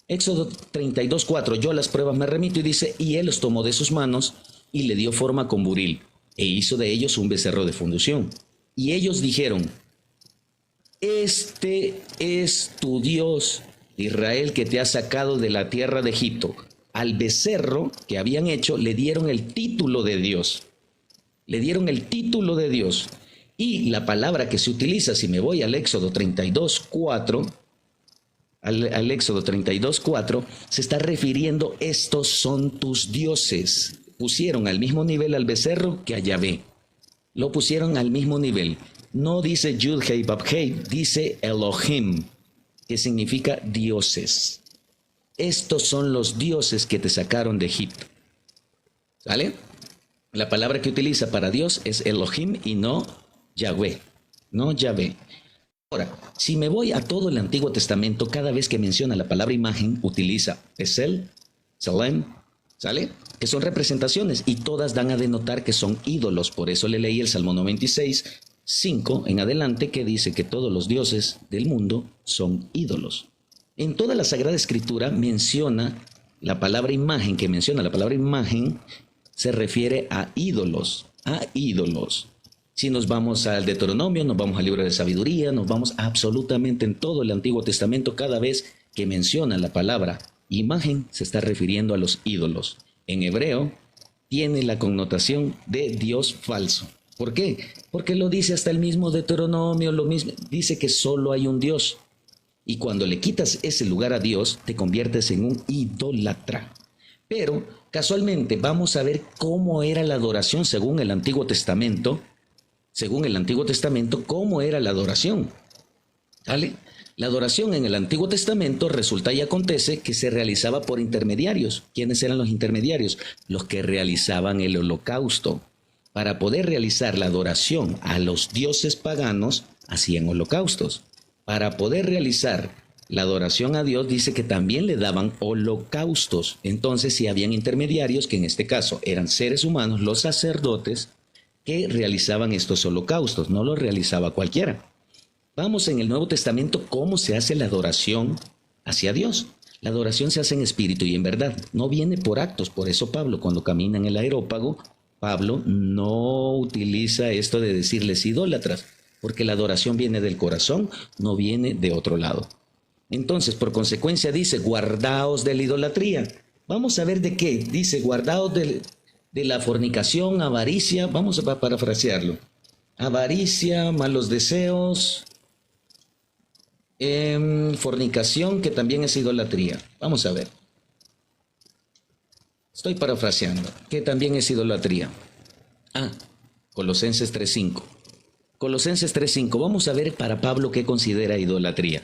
Éxodo 32:4, yo a las pruebas me remito y dice, y él los tomó de sus manos y le dio forma con buril, e hizo de ellos un becerro de fundición. Y ellos dijeron, este es tu Dios, Israel, que te ha sacado de la tierra de Egipto. Al becerro que habían hecho le dieron el título de Dios. Le dieron el título de Dios. Y la palabra que se utiliza, si me voy al Éxodo 32:4, al Éxodo 32:4, se está refiriendo, estos son tus dioses. Pusieron al mismo nivel al becerro que a Yahvé. Lo pusieron al mismo nivel. No dice Yud Hei Bab Hei, dice Elohim, que significa dioses. Estos son los dioses que te sacaron de Egipto. ¿Vale? La palabra que utiliza para Dios es Elohim y no Yahvé. No Yahvé. Ahora, si me voy a todo el Antiguo Testamento, cada vez que menciona la palabra imagen, utiliza Esel, Selem, ¿sale? Que son representaciones y todas dan a denotar que son ídolos. Por eso le leí el Salmo 96, 5 en adelante, que dice que todos los dioses del mundo son ídolos. En toda la Sagrada Escritura menciona la palabra imagen, que menciona la palabra imagen, se refiere a ídolos, a ídolos. Si nos vamos al Deuteronomio, nos vamos al libro de sabiduría, nos vamos absolutamente en todo el Antiguo Testamento, cada vez que menciona la palabra imagen, se está refiriendo a los ídolos. En hebreo, tiene la connotación de Dios falso. ¿Por qué? Porque lo dice hasta el mismo Deuteronomio, lo mismo, dice que solo hay un Dios. Y cuando le quitas ese lugar a Dios, te conviertes en un idólatra. Pero, casualmente, vamos a ver cómo era la adoración según el Antiguo Testamento. Según el Antiguo Testamento, ¿cómo era la adoración? ¿Vale? La adoración en el Antiguo Testamento resulta y acontece que se realizaba por intermediarios. ¿Quiénes eran los intermediarios? Los que realizaban el holocausto. Para poder realizar la adoración a los dioses paganos, hacían holocaustos. Para poder realizar la adoración a Dios, dice que también le daban holocaustos. Entonces, si habían intermediarios, que en este caso eran seres humanos, los sacerdotes, que realizaban estos holocaustos, no los realizaba cualquiera. Vamos en el Nuevo Testamento cómo se hace la adoración hacia Dios. La adoración se hace en espíritu y en verdad, no viene por actos. Por eso Pablo, cuando camina en el areópago, Pablo no utiliza esto de decirles idólatras, porque la adoración viene del corazón, no viene de otro lado. Entonces, por consecuencia dice, guardaos de la idolatría. Vamos a ver de qué. Dice, guardaos de la fornicación, avaricia, vamos a parafrasearlo. Avaricia, malos deseos, fornicación, que también es idolatría. Vamos a ver. Estoy parafraseando, que también es idolatría. Colosenses 3:5. Colosenses 3:5. Vamos a ver para Pablo qué considera idolatría.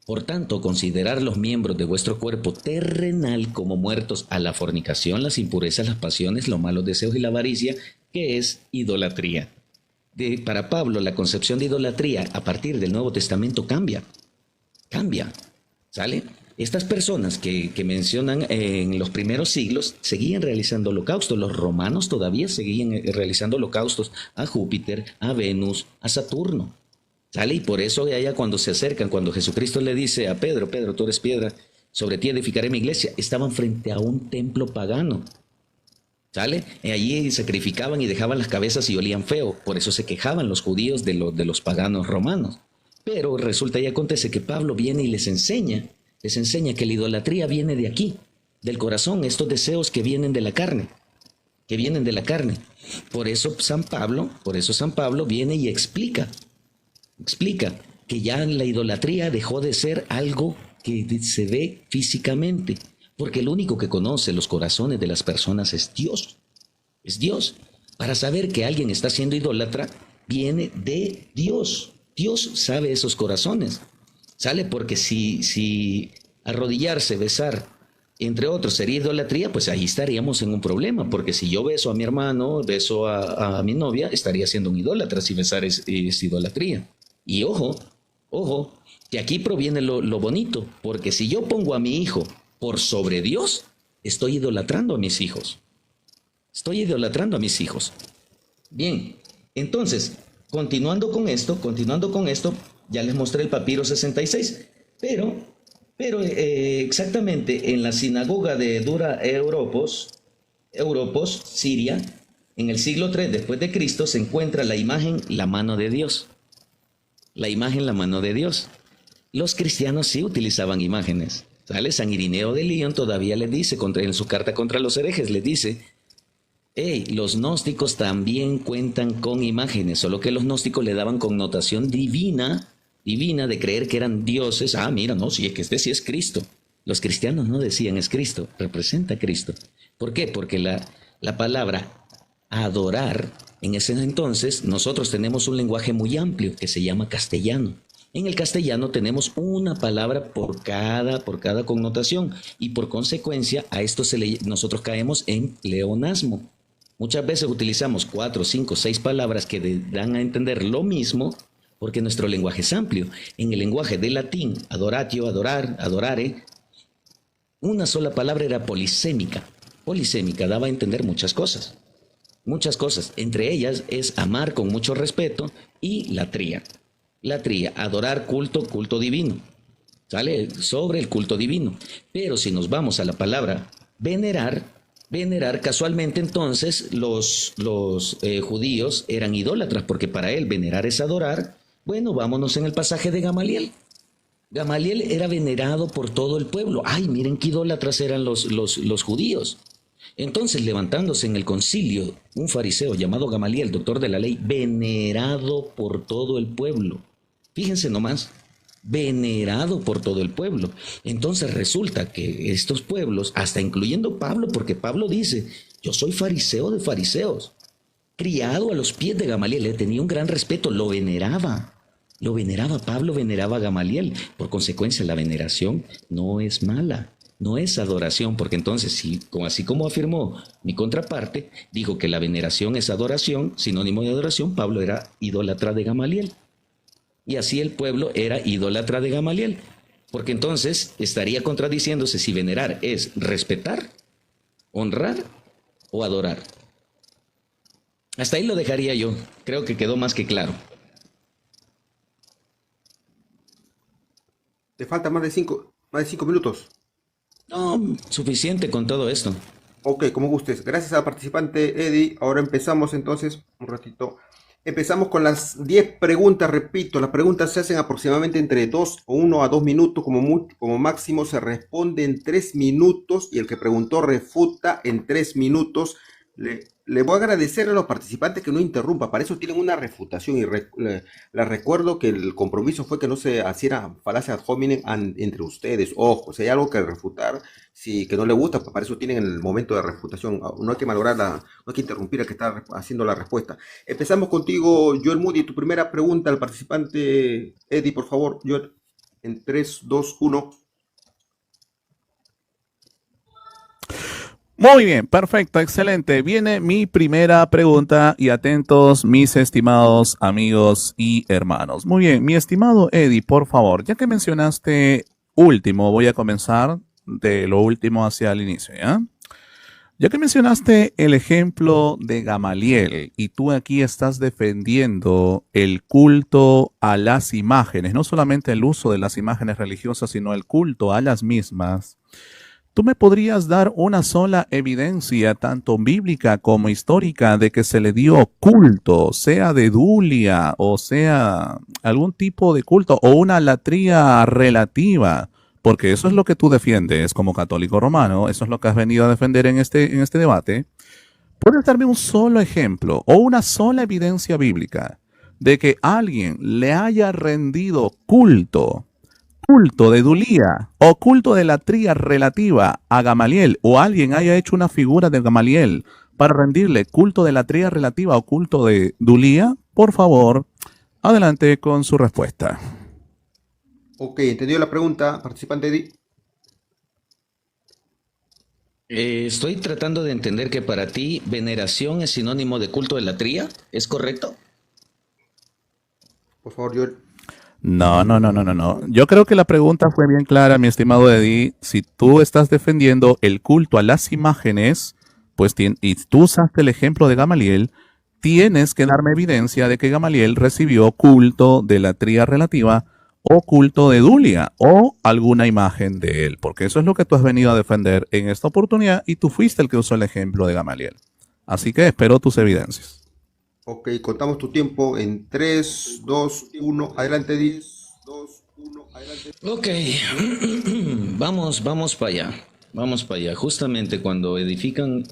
Por tanto, considerar los miembros de vuestro cuerpo terrenal como muertos a la fornicación, las impurezas, las pasiones, los malos deseos y la avaricia, que es idolatría. Para Pablo, la concepción de idolatría a partir del Nuevo Testamento cambia, ¿sale? Estas personas que mencionan en los primeros siglos seguían realizando holocaustos. Los romanos todavía seguían realizando holocaustos a Júpiter, a Venus, a Saturno. ¿Sale? Y por eso allá cuando se acercan, cuando Jesucristo le dice a Pedro, Pedro, tú eres piedra, sobre ti edificaré mi iglesia, estaban frente a un templo pagano. ¿Sale? Y allí sacrificaban y dejaban las cabezas y olían feo. Por eso se quejaban los judíos de los paganos romanos. Pero resulta y acontece que Pablo viene y les enseña que la idolatría viene de aquí, del corazón, estos deseos que vienen de la carne. Por eso San Pablo viene y explica que ya la idolatría dejó de ser algo que se ve físicamente, porque el único que conoce los corazones de las personas es Dios. Es Dios. Para saber que alguien está siendo idólatra, viene de Dios. Dios sabe esos corazones. ¿Sale? Porque si arrodillarse, besar, entre otros, sería idolatría, pues ahí estaríamos en un problema, porque si yo beso a mi hermano, beso a mi novia, estaría siendo un idólatra si besar es idolatría. Y ojo, que aquí proviene lo bonito, porque si yo pongo a mi hijo por sobre Dios, estoy idolatrando a mis hijos. Bien, entonces, continuando con esto, ya les mostré el papiro 66, pero exactamente en la sinagoga de Dura Europos, Siria, en el siglo III después de Cristo, se encuentra la imagen, la mano de Dios. La imagen, la mano de Dios. Los cristianos sí utilizaban imágenes. ¿Sale? San Irineo de León todavía les dice, en su carta contra los herejes, les dice, los gnósticos también cuentan con imágenes, solo que los gnósticos le daban connotación divina de creer que eran dioses. Mira, no, sí, es que este sí es Cristo. Los cristianos no decían es Cristo, representa a Cristo. ¿Por qué? Porque la palabra adorar, en ese entonces nosotros tenemos un lenguaje muy amplio que se llama castellano. En el castellano tenemos una palabra por cada connotación y por consecuencia a esto nosotros caemos en pleonasmo. Muchas veces utilizamos 4, 5, 6 palabras que dan a entender lo mismo, porque nuestro lenguaje es amplio. En el lenguaje del latín, adoratio, adorar, adorare, una sola palabra era polisémica. Polisémica daba a entender muchas cosas. Muchas cosas. Entre ellas es amar con mucho respeto y latría. Latría, adorar, culto, culto divino. ¿Sale? Sobre el culto divino. Pero si nos vamos a la palabra venerar, venerar, casualmente entonces los judíos eran idólatras, porque para él venerar es adorar. Bueno, vámonos en el pasaje de Gamaliel. Gamaliel era venerado por todo el pueblo. Ay, miren qué idólatras eran los judíos. Entonces, levantándose en el concilio, un fariseo llamado Gamaliel, doctor de la ley, venerado por todo el pueblo. Fíjense nomás, venerado por todo el pueblo. Entonces resulta que estos pueblos, hasta incluyendo Pablo, porque Pablo dice, yo soy fariseo de fariseos, criado a los pies de Gamaliel, le tenía un gran respeto, lo veneraba. Lo veneraba, Pablo veneraba a Gamaliel. Por consecuencia, la veneración no es mala, no es adoración, porque entonces, así como afirmó mi contraparte, dijo que la veneración es adoración, sinónimo de adoración, Pablo era idólatra de Gamaliel. Y así el pueblo era idólatra de Gamaliel, porque entonces estaría contradiciéndose si venerar es respetar, honrar o adorar. Hasta ahí lo dejaría yo, creo que quedó más que claro. Te falta más de 5 minutos. No, suficiente con todo esto. Ok, como gustes. Gracias al participante Eddie. Ahora empezamos entonces, un ratito. Empezamos con las 10 preguntas, repito, las preguntas se hacen aproximadamente entre 1 a 2 minutos, como máximo se responde en 3 minutos y el que preguntó refuta en 3 minutos. Le voy a agradecer a los participantes que no interrumpa, para eso tienen una refutación y les recuerdo que el compromiso fue que no se hiciera falacia ad hominem entre ustedes. Ojo, si hay algo que refutar, si que no le gusta, pues para eso tienen el momento de refutación. No hay que malograr no hay que interrumpir al que está haciendo la respuesta. Empezamos contigo, Joel Moody. Tu primera pregunta al participante Eddie, por favor, Joel, en 3, 2, 1. Muy bien, perfecto, excelente. Viene mi primera pregunta y atentos mis estimados amigos y hermanos. Muy bien, mi estimado Eddie, por favor, ya que mencionaste último, voy a comenzar de lo último hacia el inicio, ¿ya? Ya que mencionaste el ejemplo de Gamaliel y tú aquí estás defendiendo el culto a las imágenes, no solamente el uso de las imágenes religiosas, sino el culto a las mismas. ¿Tú me podrías dar una sola evidencia, tanto bíblica como histórica, de que se le dio culto, sea de dulia o sea algún tipo de culto o una latría relativa? Porque eso es lo que tú defiendes como católico romano, eso es lo que has venido a defender en este debate. ¿Puedes darme un solo ejemplo o una sola evidencia bíblica de que alguien le haya rendido culto de Dulía o culto de latría relativa a Gamaliel, o alguien haya hecho una figura de Gamaliel para rendirle culto de latría relativa o culto de Dulía? Por favor, adelante con su respuesta. Ok, ¿entendió la pregunta, participante Eddie? Estoy tratando de entender que para ti veneración es sinónimo de culto de latría, ¿es correcto? Por favor, Joel. No. Yo creo que la pregunta fue bien clara, mi estimado Eddie. Si tú estás defendiendo el culto a las imágenes, pues y tú usaste el ejemplo de Gamaliel, tienes que darme evidencia de que Gamaliel recibió culto de latría relativa o culto de dulia o alguna imagen de él, porque eso es lo que tú has venido a defender en esta oportunidad y tú fuiste el que usó el ejemplo de Gamaliel. Así que espero tus evidencias. Ok, contamos tu tiempo en 3, 2, 1. Adelante, 10, 2, 1. Adelante. Ok, vamos para allá. Vamos para allá. Justamente cuando edifican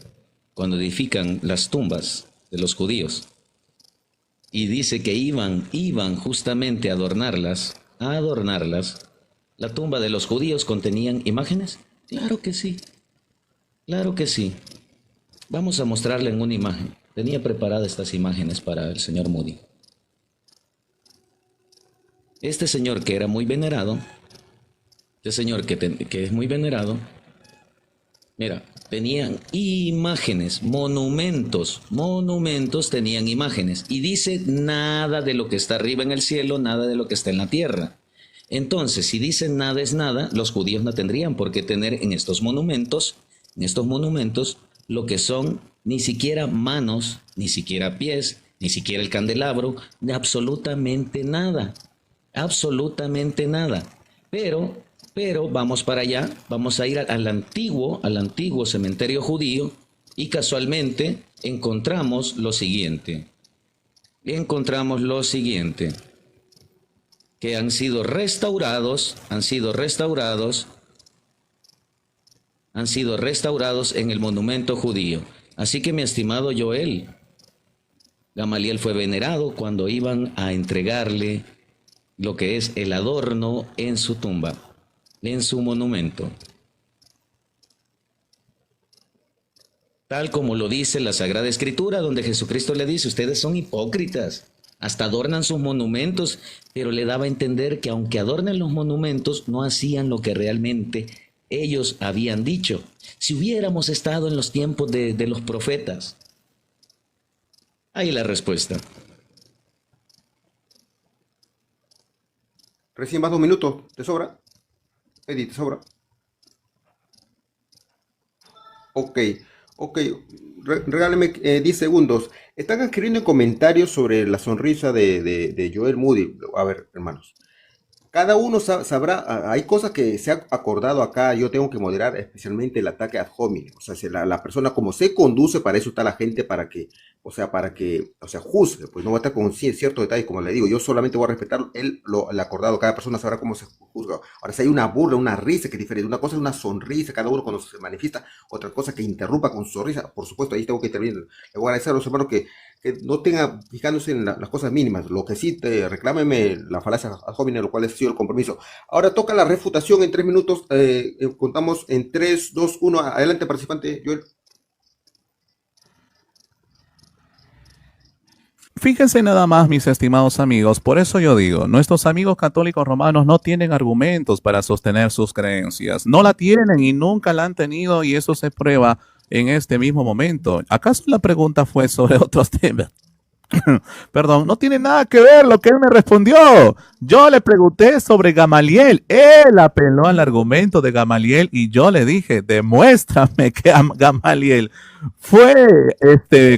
las tumbas de los judíos y dice que iban justamente a adornarlas, la tumba de los judíos contenían imágenes. Claro que sí. Claro que sí. Vamos a mostrarle en una imagen. Tenía preparadas estas imágenes para el señor Moody. Este señor que era muy venerado, este señor que es muy venerado, mira, tenían imágenes, monumentos tenían imágenes. Y dice nada de lo que está arriba en el cielo, nada de lo que está en la tierra. Entonces, si dice nada es nada, los judíos no tendrían por qué tener en estos monumentos, lo que son ni siquiera manos, ni siquiera pies, ni siquiera el candelabro, de absolutamente nada. Absolutamente nada. Pero vamos para allá, vamos a ir al antiguo cementerio judío y casualmente encontramos lo siguiente. Que han sido restaurados en el monumento judío. Así que, mi estimado Joel, Gamaliel fue venerado cuando iban a entregarle lo que es el adorno en su tumba, en su monumento. Tal como lo dice la Sagrada Escritura, donde Jesucristo le dice, ustedes son hipócritas, hasta adornan sus monumentos, pero le daba a entender que aunque adornen los monumentos, no hacían lo que realmente ellos habían dicho. Si hubiéramos estado en los tiempos de los profetas, ahí la respuesta. Recién vas 2 minutos, ¿te sobra? Eddie, ¿te sobra? Ok, regálame 10 segundos. Están escribiendo comentarios sobre la sonrisa de Joel Moody. A ver, hermanos. Cada uno sabrá, hay cosas que se ha acordado acá, yo tengo que moderar especialmente el ataque ad hominem, o sea, si la persona como se conduce, para eso está la gente, para que juzgue, pues no va a estar con ciertos detalles, como le digo, yo solamente voy a respetar el acordado, cada persona sabrá cómo se juzga. Ahora, si hay una burla, una risa, que es diferente, una cosa es una sonrisa, cada uno cuando se manifiesta, otra cosa que interrumpa con su sonrisa, por supuesto, ahí tengo que intervenir. Le voy a agradecer a los hermanos que no tenga fijándose en las cosas mínimas, lo que sí, reclámeme la falacia ad hominem, lo cual es el compromiso. Ahora toca la refutación en 3 minutos, contamos en 3, 2, 1, adelante participante, Joel. Fíjense nada más, mis estimados amigos, por eso yo digo, nuestros amigos católicos romanos no tienen argumentos para sostener sus creencias, no la tienen y nunca la han tenido, y eso se prueba en este mismo momento. ¿Acaso la pregunta fue sobre otros temas? Perdón, no tiene nada que ver lo que él me respondió. Yo le pregunté sobre Gamaliel. Él apeló al argumento de Gamaliel y yo le dije, demuéstrame que a Gamaliel fue,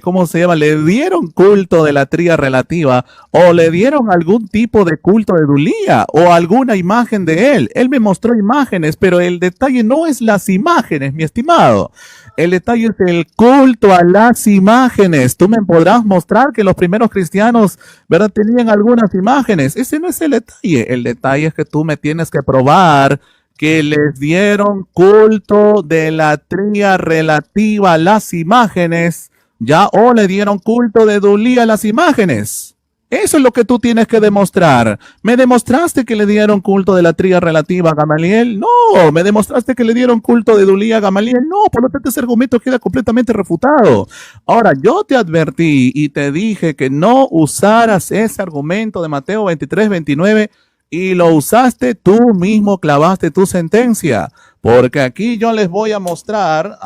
¿cómo se llama? Le dieron culto de la tría relativa o le dieron algún tipo de culto de Dulía o alguna imagen de él. Él me mostró imágenes, pero el detalle no es las imágenes, mi estimado. El detalle es el culto a las imágenes. Tú me podrás mostrar que los primeros cristianos, ¿verdad?, tenían algunas imágenes. Ese no es el detalle. El detalle es que tú me tienes que probar que les dieron culto de la tría relativa a las imágenes, ya, o le dieron culto de Dulía a las imágenes. Eso es lo que tú tienes que demostrar. ¿Me demostraste que le dieron culto de la tría relativa a Gamaliel? No. ¿Me demostraste que le dieron culto de Dulía a Gamaliel? No. Por lo tanto, ese argumento queda completamente refutado. Ahora, yo te advertí y te dije que no usaras ese argumento de Mateo 23, 29 y lo usaste, tú mismo clavaste tu sentencia. Porque aquí yo les voy a mostrar,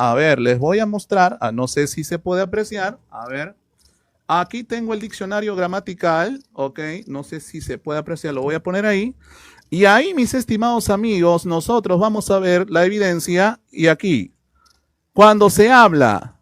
no sé si se puede apreciar, a ver. Aquí tengo el diccionario gramatical, ok, no sé si se puede apreciar, lo voy a poner ahí. Y ahí, mis estimados amigos, nosotros vamos a ver la evidencia. Y aquí, cuando se habla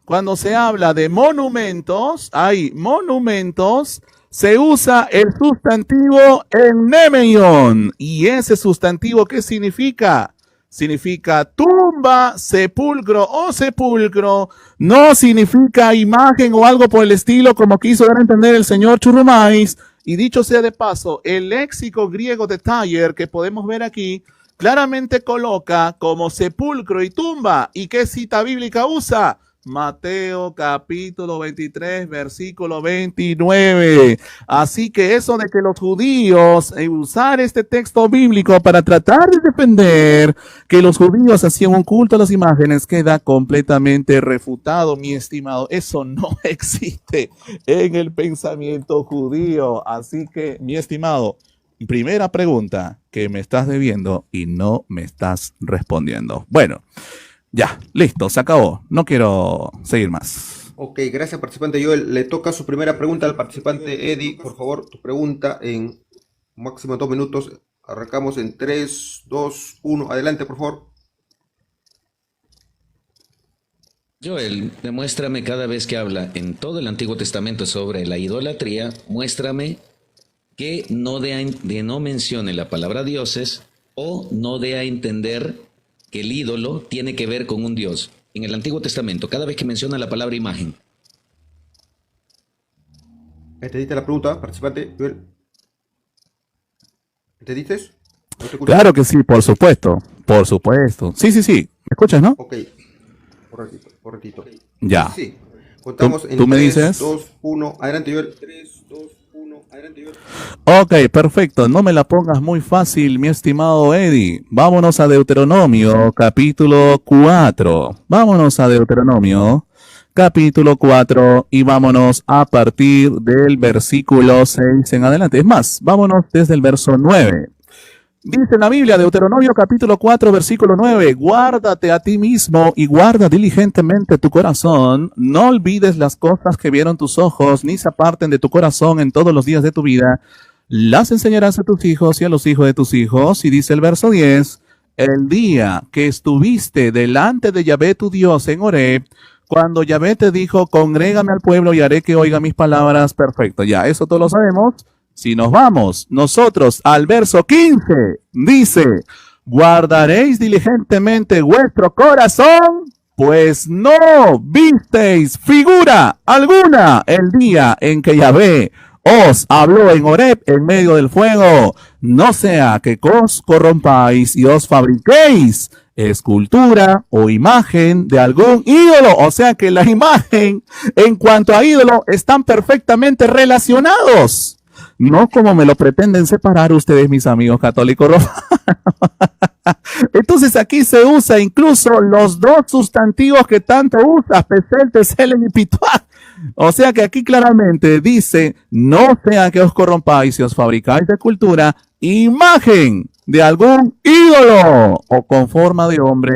de monumentos, hay monumentos, se usa el sustantivo ennemeion. ¿Y ese sustantivo qué significa? Significa tumba, sepulcro o sepulcro. No significa imagen o algo por el estilo, como quiso dar a entender el señor Churrumais. Y dicho sea de paso, el léxico griego de Thayer que podemos ver aquí claramente coloca como sepulcro y tumba. ¿Y qué cita bíblica usa? Mateo capítulo 23 versículo 29. Así que eso de que los judíos usar este texto bíblico para tratar de defender que los judíos hacían un culto a las imágenes queda completamente refutado, mi estimado. Eso no existe en el pensamiento judío. Así que, mi estimado, primera pregunta que me estás debiendo y no me estás respondiendo. Bueno, Ya, listo, se acabó. No quiero seguir más. Ok, gracias participante Joel. Le toca su primera pregunta al participante Eddie. Por favor, tu pregunta en máximo 2 minutos. Arrancamos en 3, 2, 1. Adelante, por favor. Joel, demuéstrame cada vez que habla en todo el Antiguo Testamento sobre la idolatría, muéstrame que no mencione la palabra dioses o no dé a entender que el ídolo tiene que ver con un dios. En el Antiguo Testamento, cada vez que menciona la palabra imagen. ¿Entendiste la pregunta, participante Joel? ¿Entendiste? ¿No te escucho? Claro que sí, por supuesto. Por supuesto. Sí, sí, sí. ¿Me escuchas, no? Ok, por ratito. Ya. Sí. Contamos en ¿Tú me 3, dices? 2, 1. Adelante, Joel. 3, 2, 1. Adelante, Joel. Ok, perfecto. No me la pongas muy fácil, mi estimado Eddie. Vámonos a Deuteronomio, capítulo 4. Vámonos a Deuteronomio, capítulo 4, y vámonos a partir del versículo 6 en adelante. Es más, vámonos desde el verso 9. Dice la Biblia, Deuteronomio capítulo 4, versículo 9, guárdate a ti mismo y guarda diligentemente tu corazón, no olvides las cosas que vieron tus ojos, ni se aparten de tu corazón en todos los días de tu vida, las enseñarás a tus hijos y a los hijos de tus hijos. Y dice el verso 10, el día que estuviste delante de Yahvé tu Dios en Horeb, cuando Yahvé te dijo, congrégame al pueblo y haré que oiga mis palabras, perfecto, ya, eso todos lo sabemos. Si nos vamos nosotros al verso 15, dice, guardaréis diligentemente vuestro corazón, pues no visteis figura alguna el día en que Yahvé os habló en Horeb en medio del fuego, no sea que os corrompáis y os fabriquéis escultura o imagen de algún ídolo. O sea que la imagen en cuanto a ídolo están perfectamente relacionados. No como me lo pretenden separar ustedes, mis amigos católicos romanos. Entonces aquí se usa incluso los dos sustantivos que tanto usas, pesel, teselen y pituá. O sea que aquí claramente dice, no sea que os corrompáis y os fabricáis de escultura, imagen de algún ídolo o con forma de hombre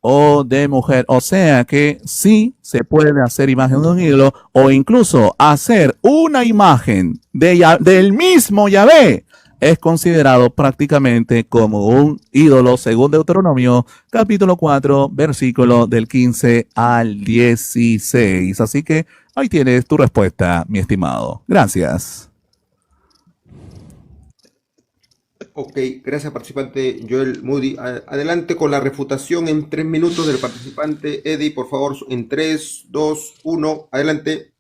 o de mujer. O sea que sí se puede hacer imagen de un ídolo o incluso hacer una imagen del mismo Yahvé. Es considerado prácticamente como un ídolo según Deuteronomio capítulo 4 versículo del 15 al 16. Así que ahí tienes tu respuesta, mi estimado. Gracias. Ok, gracias participante Joel Moody. Adelante con la refutación en 3 minutos del participante Eddie, por favor, en 3, 2, 1. Adelante.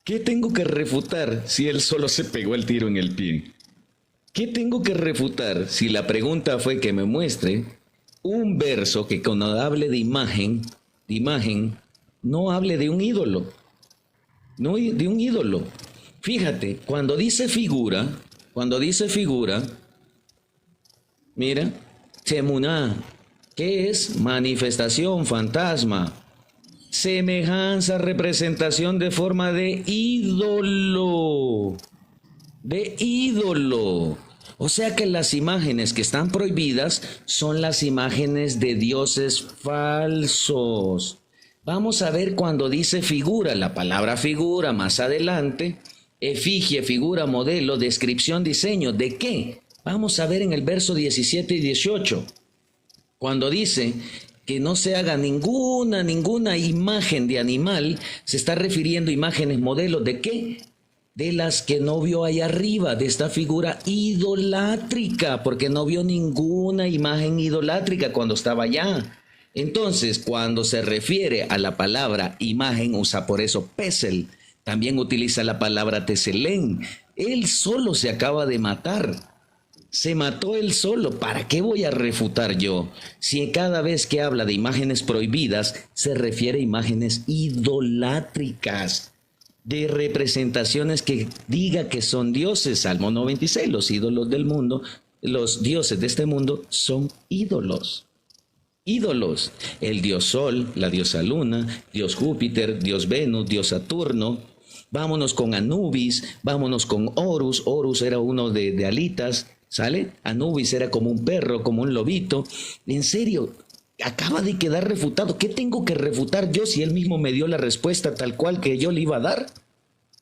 ¿Qué tengo que refutar si él solo se pegó el tiro en el pie? ¿Qué tengo que refutar si la pregunta fue que me muestre un verso que cuando hable de imagen, no hable de un ídolo? No de un ídolo. Fíjate, cuando dice figura, mira, temuná, ¿qué es? Manifestación, fantasma, semejanza, representación de forma de ídolo. De ídolo. O sea que las imágenes que están prohibidas son las imágenes de dioses falsos. Vamos a ver cuando dice figura, la palabra figura más adelante, efigie, figura, modelo, descripción, diseño, ¿de qué? Vamos a ver en el verso 17 y 18, cuando dice que no se haga ninguna imagen de animal, se está refiriendo a imágenes, modelos, ¿de qué? De las que no vio ahí arriba, de esta figura idolátrica, porque no vio ninguna imagen idolátrica cuando estaba allá. Entonces, cuando se refiere a la palabra imagen, usa por eso pesel, también utiliza la palabra teselén. Él solo se acaba de matar. Se mató él solo. ¿Para qué voy a refutar yo? Si cada vez que habla de imágenes prohibidas, se refiere a imágenes idolátricas, de representaciones que diga que son dioses. Salmo 96, los ídolos del mundo, los dioses de este mundo son ídolos. Ídolos. El dios Sol, la diosa Luna, dios Júpiter, dios Venus, dios Saturno. Vámonos con Anubis, vámonos con Horus. Horus era uno de alitas, ¿sale? Anubis era como un perro, como un lobito. En serio, acaba de quedar refutado. ¿Qué tengo que refutar yo si él mismo me dio la respuesta tal cual que yo le iba a dar?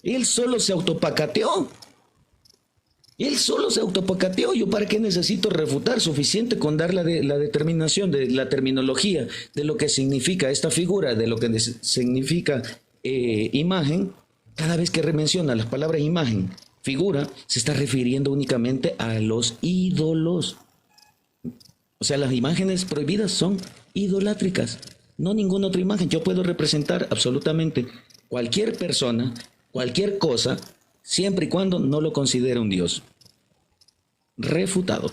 Él solo se autopacateó. Él solo se autopacateó. ¿Yo para qué necesito refutar? Suficiente con dar la determinación de la terminología, de lo que significa esta figura, de lo que significa imagen. Cada vez que menciona las palabras imagen, figura, se está refiriendo únicamente a los ídolos. O sea, las imágenes prohibidas son idolátricas, no ninguna otra imagen. Yo puedo representar absolutamente cualquier persona, cualquier cosa, siempre y cuando no lo considere un dios. Refutado.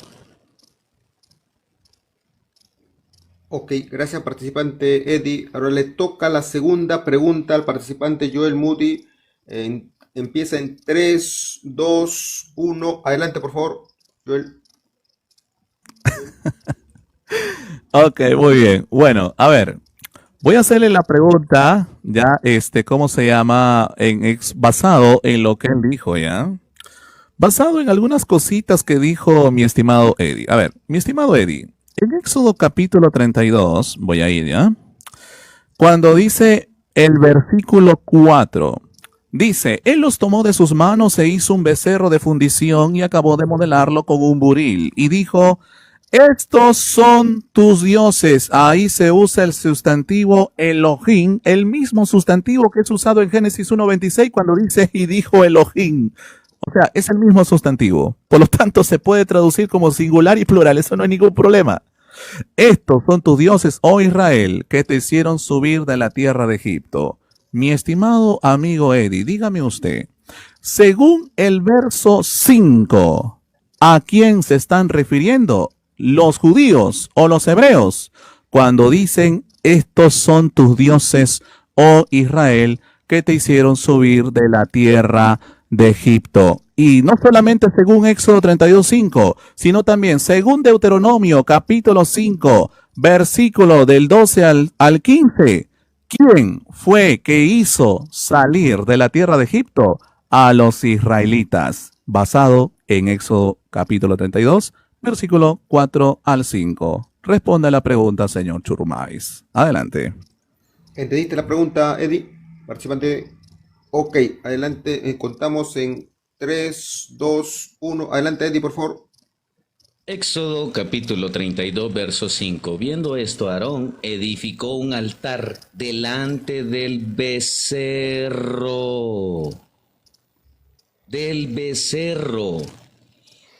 Ok, gracias participante Eddie. Ahora le toca la segunda pregunta al participante Joel Moody. Empieza en 3, 2, 1. Adelante, por favor, Joel. Ok, muy bien. Bueno, a ver, voy a hacerle la pregunta, ya, ¿cómo se llama? Basado en lo que él dijo, ¿ya? Basado en algunas cositas que dijo mi estimado Eddie. A ver, mi estimado Eddie, en Éxodo capítulo 32, voy a ir, ¿ya? Cuando dice el versículo 4, dice, él los tomó de sus manos e hizo un becerro de fundición y acabó de modelarlo con un buril. Y dijo, estos son tus dioses. Ahí se usa el sustantivo Elohim, el mismo sustantivo que es usado en Génesis 1:26 cuando dice, y dijo Elohim. O sea, es el mismo sustantivo. Por lo tanto, se puede traducir como singular y plural. Eso no hay ningún problema. Estos son tus dioses, oh Israel, que te hicieron subir de la tierra de Egipto. Mi estimado amigo Eddie, dígame usted, según el verso 5, ¿a quién se están refiriendo los judíos o los hebreos cuando dicen, estos son tus dioses, oh Israel, que te hicieron subir de la tierra de Egipto? Y no solamente según Éxodo 32:5, sino también según Deuteronomio capítulo 5, versículo del 12 al 15. ¿Quién fue que hizo salir de la tierra de Egipto a los israelitas? Basado en Éxodo capítulo 32, versículo 4 al 5. Responde a la pregunta, señor Churumais. Adelante. ¿Entendiste la pregunta, Eddie? Participante. Ok, adelante. Contamos en 3, 2, 1. Adelante, Eddie, por favor. Éxodo capítulo 32, verso 5. Viendo esto, Aarón edificó un altar delante del becerro.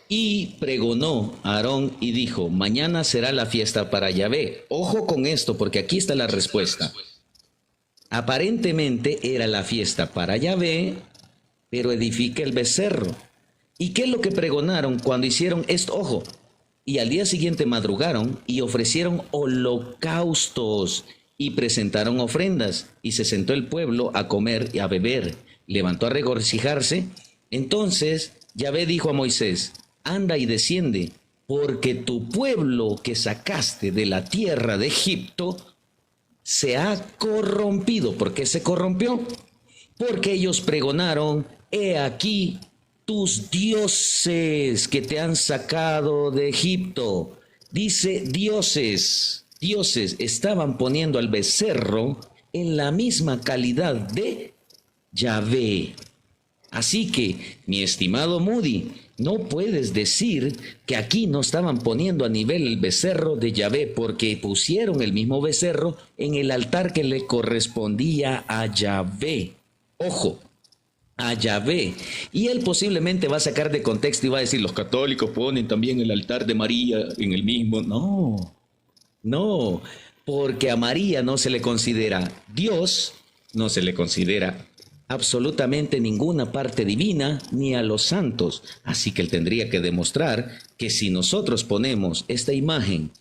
Y pregonó a Aarón y dijo, mañana será la fiesta para Yahvé. Ojo con esto, porque aquí está la respuesta. Aparentemente era la fiesta para Yahvé, pero edifica el becerro. ¿Y qué es lo que pregonaron cuando hicieron esto? Ojo, y al día siguiente madrugaron y ofrecieron holocaustos y presentaron ofrendas. Y se sentó el pueblo a comer y a beber. Levantó a regocijarse. Entonces Yahvé dijo a Moisés, anda y desciende, porque tu pueblo que sacaste de la tierra de Egipto se ha corrompido. ¿Por qué se corrompió? Porque ellos pregonaron, he aquí tus dioses que te han sacado de Egipto. Dice dioses, estaban poniendo al becerro en la misma calidad de Yahvé. Así que, mi estimado Moody, no puedes decir que aquí no estaban poniendo a nivel el becerro de Yahvé, porque pusieron el mismo becerro en el altar que le correspondía a Yahvé. Ojo, a Yahvé. Y él posiblemente va a sacar de contexto y va a decir, los católicos ponen también el altar de María en el mismo. No, porque a María no se le considera Dios, no se le considera absolutamente ninguna parte divina, ni a los santos. Así que él tendría que demostrar que si nosotros ponemos esta imagen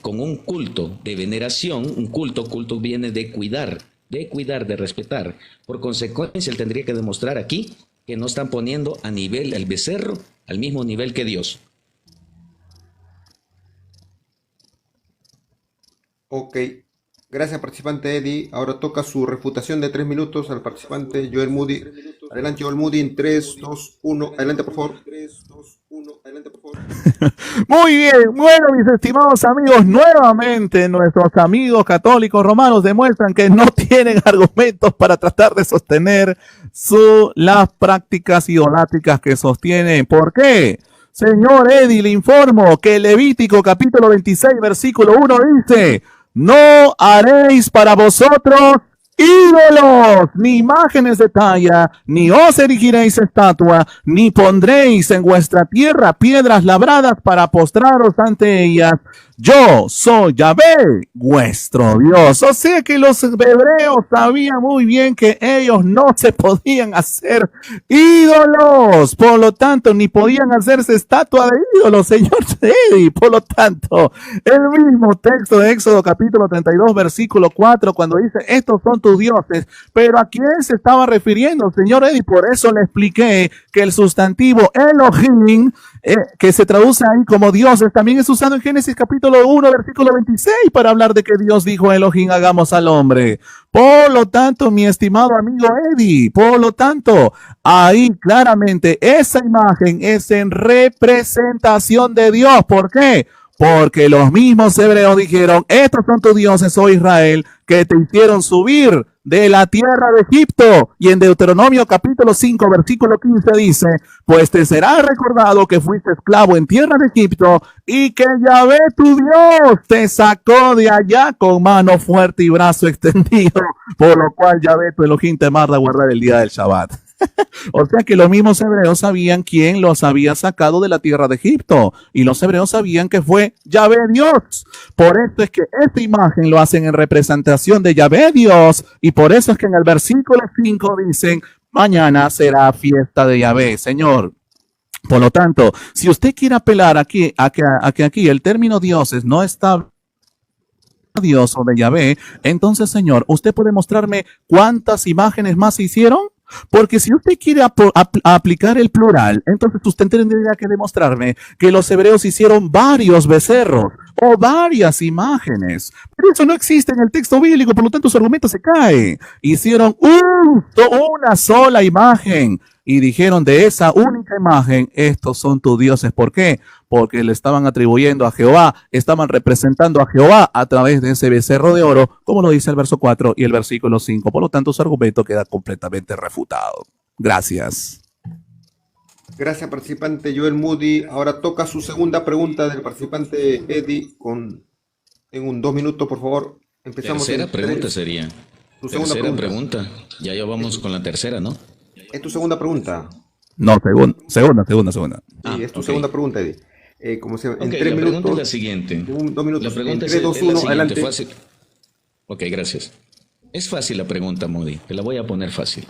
con un culto de veneración, un culto viene de cuidar, de respetar. Por consecuencia, él tendría que demostrar aquí que no están poniendo a nivel el becerro, al mismo nivel que Dios. Ok. Gracias, participante Eddie. Ahora toca su refutación de 3 minutos al participante Joel Moody. Adelante, Joel Moody, en 3, 2, 1. Adelante, por favor. Muy bien, bueno, mis estimados amigos, nuevamente nuestros amigos católicos romanos demuestran que no tienen argumentos para tratar de sostener las prácticas idolátricas que sostienen. ¿Por qué? Señor Eddie, le informo que Levítico capítulo 26, versículo 1 dice: no haréis para vosotros ídolos, ni imágenes de talla, ni os erigiréis estatua, ni pondréis en vuestra tierra piedras labradas para postraros ante ellas. Yo soy Yahvé, vuestro Dios. O sea que los hebreos sabían muy bien que ellos no se podían hacer ídolos. Por lo tanto, ni podían hacerse estatua de ídolos, señor Eddie. Por lo tanto, el mismo texto de Éxodo capítulo 32, versículo 4, cuando dice, estos son tus dioses. Pero ¿a quién se estaba refiriendo, señor Eddie? Por eso le expliqué que el sustantivo Elohim, que se traduce ahí como dioses, también es usado en Génesis capítulo 1, versículo 26, para hablar de que Dios dijo a Elohim, hagamos al hombre. Por lo tanto, mi estimado amigo Eddie, por lo tanto, ahí claramente esa imagen es en representación de Dios. ¿Por qué? Porque los mismos hebreos dijeron, estos son tus dioses, oh Israel, que te hicieron subir de la tierra de Egipto. Y en Deuteronomio capítulo 5, versículo 15 dice, pues te será recordado que fuiste esclavo en tierra de Egipto y que Yahvé tu Dios te sacó de allá con mano fuerte y brazo extendido, por lo cual Yahvé tu Elohim te manda a guardar el día del Shabbat. O sea que los mismos hebreos sabían quién los había sacado de la tierra de Egipto, y los hebreos sabían que fue Yahvé Dios. Por eso es que esta imagen lo hacen en representación de Yahvé Dios, y por eso es que en el versículo 5 dicen, mañana será fiesta de Yahvé, Señor. Por lo tanto, si usted quiere apelar aquí a que aquí el término dioses no está Dios o de Yahvé, entonces, Señor, ¿usted puede mostrarme cuántas imágenes más se hicieron? Porque si usted quiere aplicar el plural, entonces usted tendría que demostrarme que los hebreos hicieron varios becerros o varias imágenes. Pero eso no existe en el texto bíblico, por lo tanto su argumento se cae. Hicieron una sola imagen y dijeron, de esa única imagen, estos son tus dioses. ¿Por qué? Porque le estaban atribuyendo a Jehová, estaban representando a Jehová a través de ese becerro de oro, como lo dice el verso 4 y el versículo 5. Por lo tanto, su argumento queda completamente refutado. Gracias. Gracias, participante Joel Moody. Ahora toca su segunda pregunta del participante Eddie en 2 minutos, por favor. Empezamos. Tercera pregunta sería. Tu segunda pregunta. Ya vamos con la tercera, ¿no? Es tu segunda pregunta. No, segunda. Sí, es tu segunda pregunta, Eddie. En 3 la minutos. Pregunta es la siguiente. 2 minutos. La pregunta en 3, 2, 1, adelante. Fácil. Ok, gracias. Es fácil la pregunta, Moody. Te la voy a poner fácil.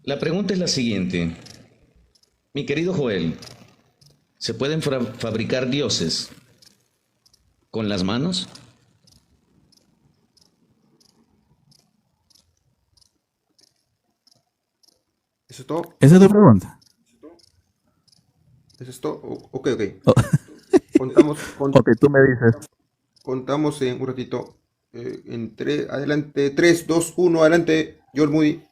La pregunta es la siguiente. Mi querido Joel, ¿se pueden fabricar dioses con las manos? ¿Eso es todo? ¿Esa es tu pregunta? ¿Eso es todo? Ok. Oh. Ok, tú me dices. Contamos en un ratito. Adelante, 3, 2, 1, adelante, Joel Moody.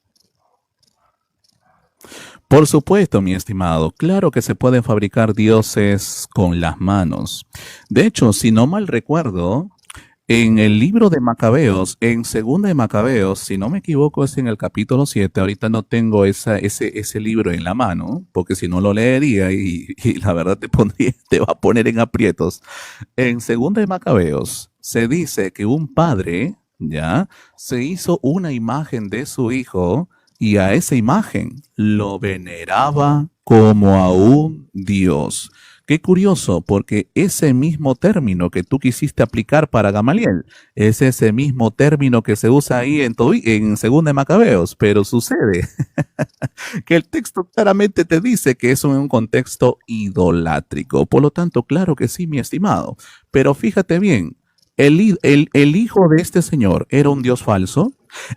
Por supuesto, mi estimado, claro que se pueden fabricar dioses con las manos. De hecho, si no mal recuerdo, en el libro de Macabeos, en Segunda de Macabeos, si no me equivoco, es en el capítulo 7. Ahorita no tengo ese libro en la mano, porque si no lo leería y la verdad te va a poner en aprietos. En Segunda de Macabeos se dice que un padre, ya, se hizo una imagen de su hijo y a esa imagen lo veneraba como a un dios. Qué curioso, porque ese mismo término que tú quisiste aplicar para Gamaliel es ese mismo término que se usa ahí en Segunda de Macabeos, pero sucede que el texto claramente te dice que es un contexto idolátrico. Por lo tanto, claro que sí, mi estimado. Pero fíjate bien, el hijo de este señor era un dios falso.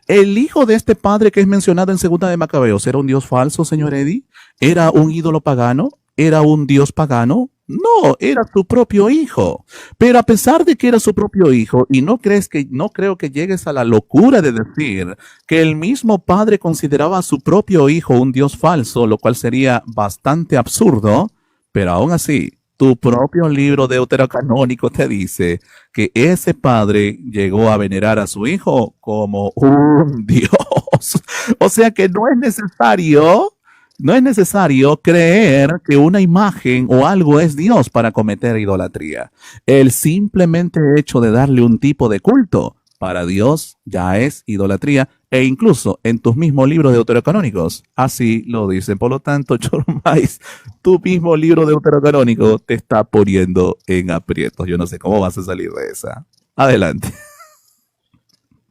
El hijo de este padre que es mencionado en Segunda de Macabeos era un dios falso, señor Eddie. Era un ídolo pagano. ¿Era un dios pagano? No, era su propio hijo. Pero a pesar de que era su propio hijo, y no creo que llegues a la locura de decir que el mismo padre consideraba a su propio hijo un dios falso, lo cual sería bastante absurdo, Pero aún así, tu propio libro deuterocanónico te dice que ese padre llegó a venerar a su hijo como un Dios. O sea que no es necesario creer que una imagen o algo es Dios para cometer idolatría. El simplemente hecho de darle un tipo de culto para Dios ya es idolatría, e incluso en tus mismos libros deuterocanónicos, así lo dicen. Por lo tanto, Chormais, tu mismo libro deuterocanónico te está poniendo en aprietos. Yo no sé cómo vas a salir de esa. Adelante.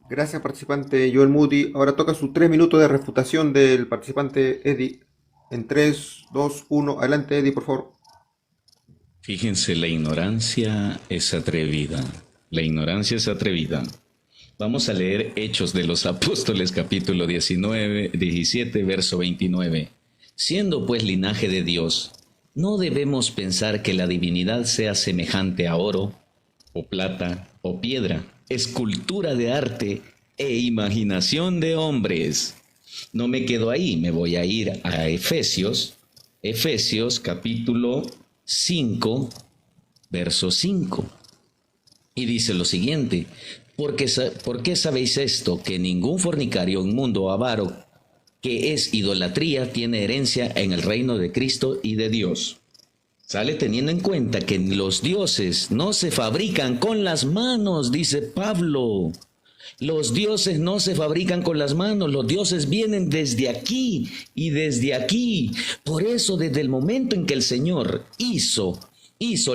Gracias, participante Joel Moody. Ahora toca sus 3 minutos de refutación del participante Eddie. En 3, 2, 1. Adelante, Eddie, por favor. Fíjense, la ignorancia es atrevida. La ignorancia es atrevida. Vamos a leer Hechos de los Apóstoles, capítulo 17, verso 29. Siendo pues linaje de Dios, no debemos pensar que la divinidad sea semejante a oro, o plata, o piedra, escultura de arte e imaginación de hombres. No me quedo ahí, me voy a ir a Efesios, capítulo 5, verso 5. Y dice lo siguiente: ¿Por qué sabéis esto? Que ningún fornicario, inmundo o avaro, que es idolatría, tiene herencia en el reino de Cristo y de Dios. Sale teniendo en cuenta que los dioses no se fabrican con las manos, dice Pablo. Los dioses no se fabrican con las manos, los dioses vienen desde aquí y desde aquí. Por eso, desde el momento en que el Señor hizo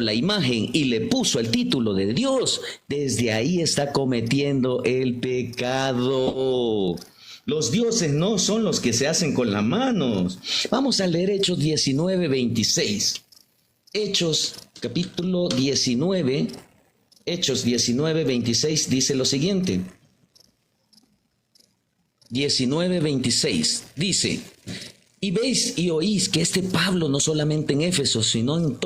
la imagen y le puso el título de Dios, desde ahí está cometiendo el pecado. Los dioses no son los que se hacen con las manos. Vamos a leer Hechos 19, 26. Hechos capítulo 19, Hechos 19, 26 dice lo siguiente. 19, 26 dice: y veis y oís que este Pablo no solamente en Éfeso, sino en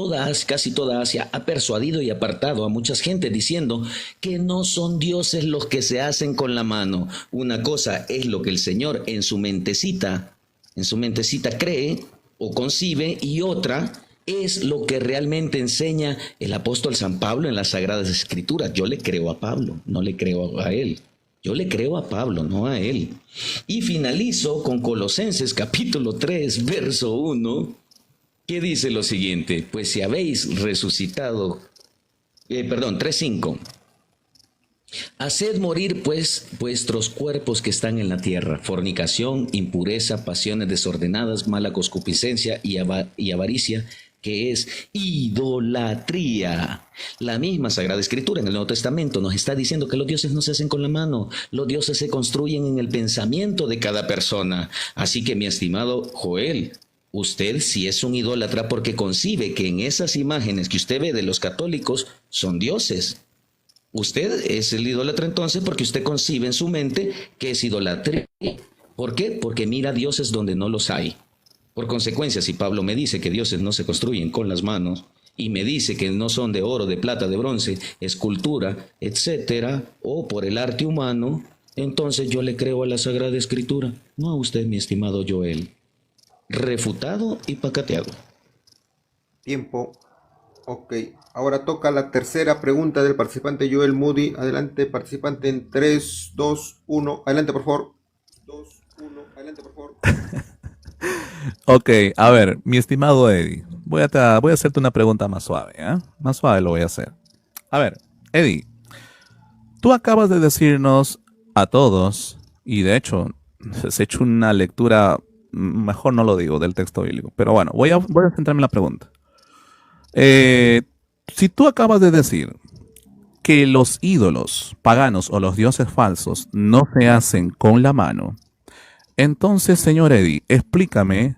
casi toda Asia, ha persuadido y apartado a muchas gentes diciendo que no son dioses los que se hacen con la mano. Una cosa es lo que el Señor en su mentecita cree o concibe, y otra es lo que realmente enseña el apóstol San Pablo en las Sagradas Escrituras. Yo le creo a Pablo, no le creo a él. Yo le creo a Pablo, no a él. Y finalizo con Colosenses capítulo 3, verso 1, que dice lo siguiente: pues si habéis resucitado, 3:5. Haced morir pues vuestros cuerpos que están en la tierra: fornicación, impureza, pasiones desordenadas, mala concupiscencia y avaricia, que es idolatría. La misma Sagrada Escritura en el Nuevo Testamento nos está diciendo que los dioses no se hacen con la mano, los dioses se construyen en el pensamiento de cada persona. Así que, mi estimado Joel, usted sí es un idólatra porque concibe que en esas imágenes que usted ve de los católicos son dioses. Usted es el idólatra entonces porque usted concibe en su mente que es idolatría. ¿Por qué? Porque mira dioses donde no los hay. Por consecuencia, si Pablo me dice que dioses no se construyen con las manos, y me dice que no son de oro, de plata, de bronce, escultura, etcétera, o por el arte humano, entonces yo le creo a la Sagrada Escritura, no a usted, mi estimado Joel. Refutado y pacateado. Tiempo. Ok. Ahora toca la tercera pregunta del participante Joel Moody. Adelante, participante, en 3, 2, 1. Adelante, por favor. 2, 1. Adelante, por favor. Ok, a ver, mi estimado Eddie, voy a hacerte una pregunta más suave, ¿eh? Más suave lo voy a hacer. A ver, Eddie, tú acabas de decirnos a todos, y de hecho, has hecho una lectura, mejor no lo digo, del texto bíblico, pero bueno, voy a centrarme en la pregunta. Si tú acabas de decir que los ídolos paganos o los dioses falsos no se hacen con la mano, entonces, señor Eddie, explícame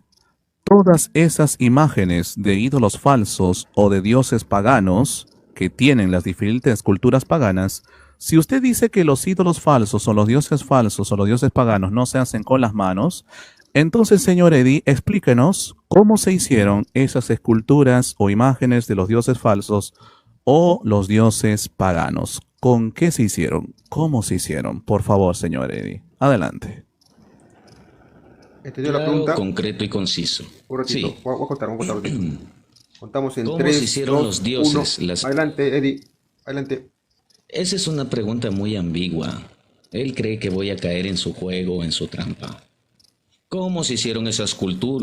todas esas imágenes de ídolos falsos o de dioses paganos que tienen las diferentes culturas paganas. Si usted dice que los ídolos falsos o los dioses falsos o los dioses paganos no se hacen con las manos, entonces, señor Eddie, explíquenos cómo se hicieron esas esculturas o imágenes de los dioses falsos o los dioses paganos. ¿Con qué se hicieron? ¿Cómo se hicieron? Por favor, señor Eddie. Adelante. ¿Entendió Claro, la pregunta? concreto y conciso. Un ratito. Sí. Voy a contar un ratito. Contamos en ¿Cómo 3, se hicieron 2, los dioses? 1. Adelante, Eddie. Adelante. Esa es una pregunta muy ambigua. Él cree que voy a caer en su juego, en su trampa. ¿Cómo se hicieron esas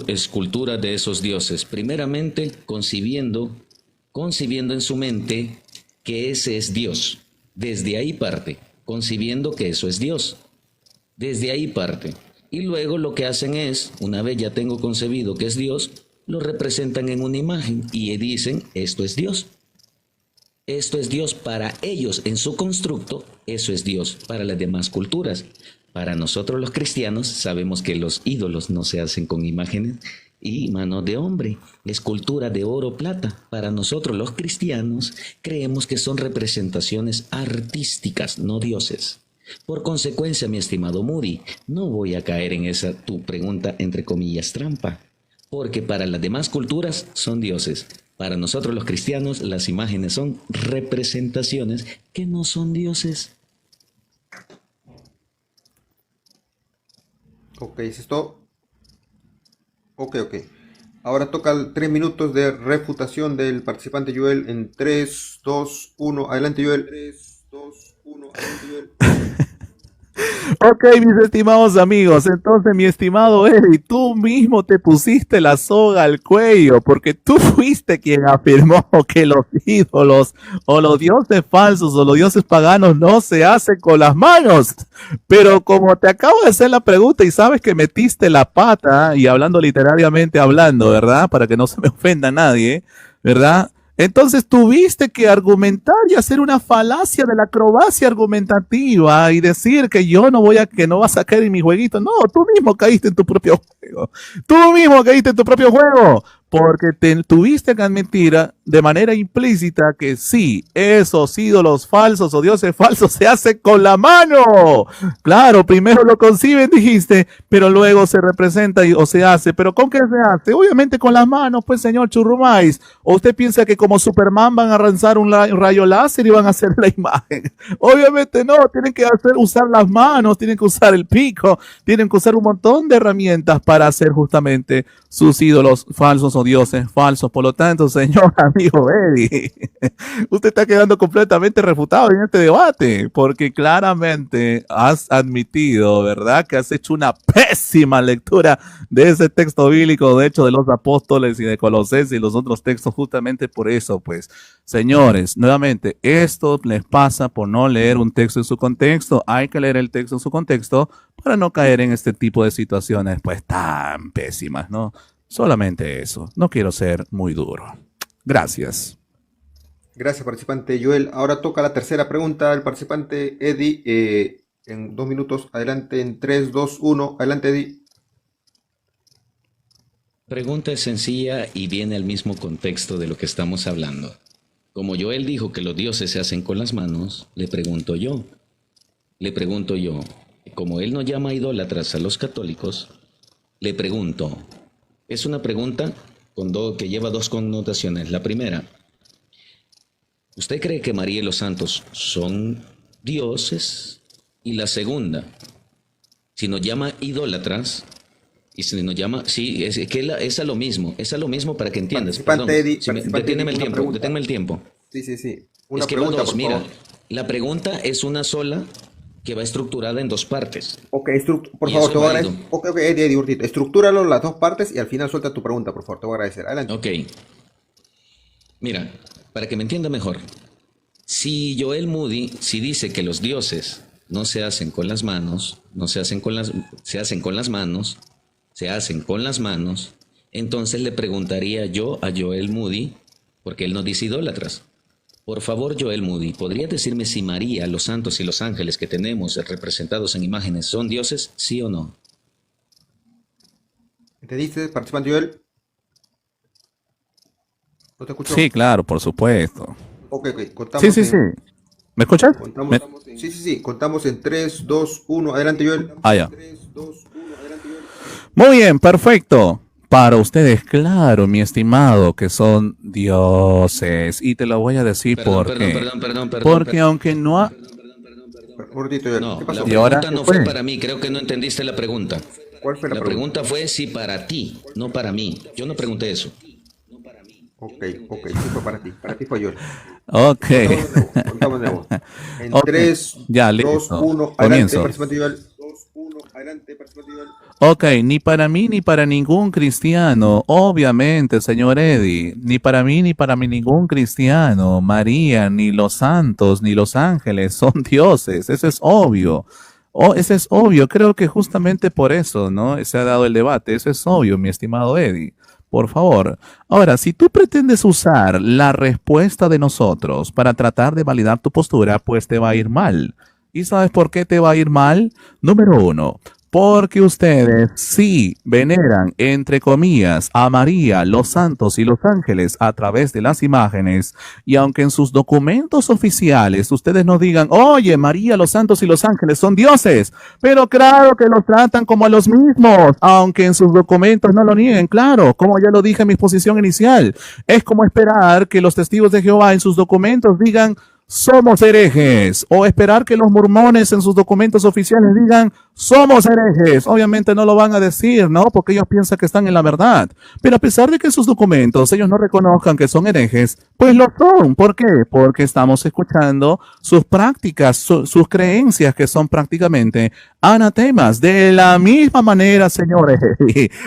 esculturas de esos dioses? Primeramente, concibiendo en su mente que ese es Dios. Desde ahí parte, concibiendo que eso es Dios. Desde ahí parte. Y luego lo que hacen es, una vez ya tengo concebido que es Dios, lo representan en una imagen y dicen, esto es Dios. Esto es Dios para ellos, en su constructo, eso es Dios para las demás culturas. Para nosotros los cristianos sabemos que los ídolos no se hacen con imágenes y manos de hombre, escultura de oro, plata. Para nosotros los cristianos creemos que son representaciones artísticas, no dioses. Por consecuencia, mi estimado Moody, no voy a caer en esa tu pregunta entre comillas trampa, porque para las demás culturas son dioses. Para nosotros los cristianos las imágenes son representaciones que no son dioses. Ok, ¿es esto? Ok. Ahora toca 3 minutos de refutación del participante Joel en 3, 2, 1. Adelante, Joel. 3, 2, 1. Adelante, Joel. Ok, mis estimados amigos, entonces mi estimado Eddie, tú mismo te pusiste la soga al cuello porque tú fuiste quien afirmó que los ídolos o los dioses falsos o los dioses paganos no se hacen con las manos. Pero como te acabo de hacer la pregunta y sabes que metiste la pata y hablando literariamente hablando, ¿verdad? Para que no se me ofenda nadie, ¿verdad? Entonces tuviste que argumentar y hacer una falacia de la acrobacia argumentativa y decir que yo no que no vas a caer en mi jueguito. No, tú mismo caíste en tu propio juego. Tú mismo caíste en tu propio juego. Porque tuviste que admitir de manera implícita que sí, esos ídolos falsos o dioses falsos se hacen con la mano. Claro, primero lo conciben, dijiste, pero luego se representa o se hace. ¿Pero con qué se hace? Obviamente con las manos, pues señor Churrumais. ¿O usted piensa que como Superman van a lanzar un rayo láser y van a hacer la imagen? Obviamente no, tienen que usar las manos, tienen que usar el pico, tienen que usar un montón de herramientas para hacer justamente sus ídolos falsos o dioses falsos. Por lo tanto, señor amigo Eddie, usted está quedando completamente refutado en este debate, porque claramente has admitido, ¿verdad?, que has hecho una pésima lectura de ese texto bíblico, de hecho, de los apóstoles y de Colosenses y los otros textos, justamente por eso, pues, señores, nuevamente, esto les pasa por no leer un texto en su contexto. Hay que leer el texto en su contexto para no caer en este tipo de situaciones, pues, tan pésimas, ¿no? Solamente eso. No quiero ser muy duro. Gracias. Gracias, participante Joel. Ahora toca la tercera pregunta del participante Eddie. En 2 minutos. Adelante en 3, 2, 1. Adelante, Eddie. Pregunta es sencilla y viene al mismo contexto de lo que estamos hablando. Como Joel dijo que los dioses se hacen con las manos, le pregunto yo, como él no llama idólatras a los católicos, le pregunto, es una pregunta que lleva 2 connotaciones. La primera, ¿usted cree que María y los santos son dioses? Y la segunda, si nos llama idólatras, y si nos llama, sí, es a lo mismo para que entiendas. Perdón, deténme el tiempo. Sí. Es que va 2, mira, la pregunta es una sola que va estructurada en 2 partes. Ok, por favor, te voy a agradecer. Ok, Eddie Hurtito, estructúralo las 2 partes y al final suelta tu pregunta, por favor, te voy a agradecer. Adelante. Ok. Mira, para que me entienda mejor, si Joel Moody, si dice que los dioses no se hacen con las manos, se hacen con las manos, entonces le preguntaría yo a Joel Moody, porque él no dice idólatras. Por favor, Joel Moody, ¿podrías decirme si María, los santos y los ángeles que tenemos representados en imágenes son dioses, sí o no? ¿Entendiste, participante Joel? ¿No te escucho? Sí, claro, por supuesto. Ok, contamos. Sí. ¿Me escuchas? Sí. Contamos en 3, 2, 1. Adelante, Joel. Ya. 3, 2, 1. Adelante, Joel. Muy bien, perfecto. Para ustedes, claro, mi estimado, que son dioses. Y te lo voy a decir perdón. Porque aunque no... No, ¿qué pasó? La pregunta no fue para mí, creo que no entendiste la pregunta. ¿Cuál fue la pregunta? La pregunta fue si para ti, no para mí. Yo no pregunté eso. Ok, ok, sí fue para ti fue Joel. Ok. Contamos de nuevo. En Ok. 3, Ya, 2, listo. 1, adelante, Comienzo. participante Joel. 2, 1, adelante, participante Joel. Ok, ni para mí ni para ningún cristiano, obviamente, señor Eddie, ni para mí ni para mí ningún cristiano, María, ni los santos, ni los ángeles son dioses, eso es obvio. Eso es obvio, creo que justamente por eso, ¿no? Se ha dado el debate, eso es obvio, mi estimado Eddie. Por favor. Ahora, si tú pretendes usar la respuesta de nosotros para tratar de validar tu postura, pues te va a ir mal. ¿Y sabes por qué te va a ir mal? Número uno, porque ustedes sí veneran, entre comillas, a María, los santos y los ángeles a través de las imágenes, y aunque en sus documentos oficiales ustedes nos digan, oye, María, los santos y los ángeles son dioses, pero claro que los tratan como a los mismos, aunque en sus documentos no lo nieguen, claro, como ya lo dije en mi exposición inicial, es como esperar que los testigos de Jehová en sus documentos digan, somos herejes, o esperar que los mormones en sus documentos oficiales digan, somos herejes. Obviamente no lo van a decir, ¿no? Porque ellos piensan que están en la verdad. Pero a pesar de que en sus documentos ellos no reconozcan que son herejes, pues lo son. ¿Por qué? Porque estamos escuchando sus prácticas, sus creencias que son prácticamente anatemas. De la misma manera, señores,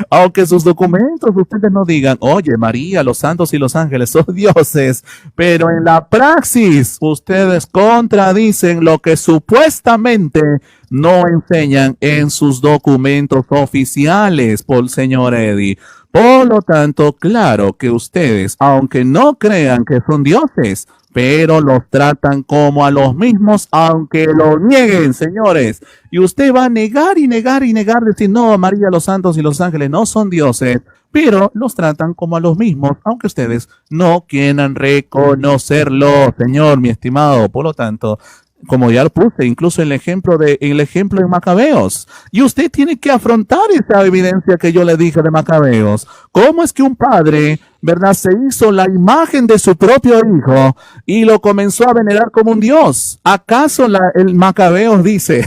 aunque sus documentos ustedes no digan, oye, María, los santos y los ángeles son dioses, pero en la praxis ustedes contradicen lo que supuestamente no enseñan en sus documentos oficiales, por señor Eddie. Por lo tanto, claro que ustedes, aunque no crean que son dioses, pero los tratan como a los mismos, aunque lo nieguen, señores. Y usted va a negar y negar y negar, decir, no, María, los santos y los ángeles no son dioses, pero los tratan como a los mismos, aunque ustedes no quieran reconocerlo, señor, mi estimado. Por lo tanto, como ya lo puse, incluso en el ejemplo de Macabeos. Y usted tiene que afrontar esa evidencia que yo le dije de Macabeos. ¿Cómo es que un padre, verdad, se hizo la imagen de su propio hijo y lo comenzó a venerar como un dios? ¿Acaso el Macabeos dice,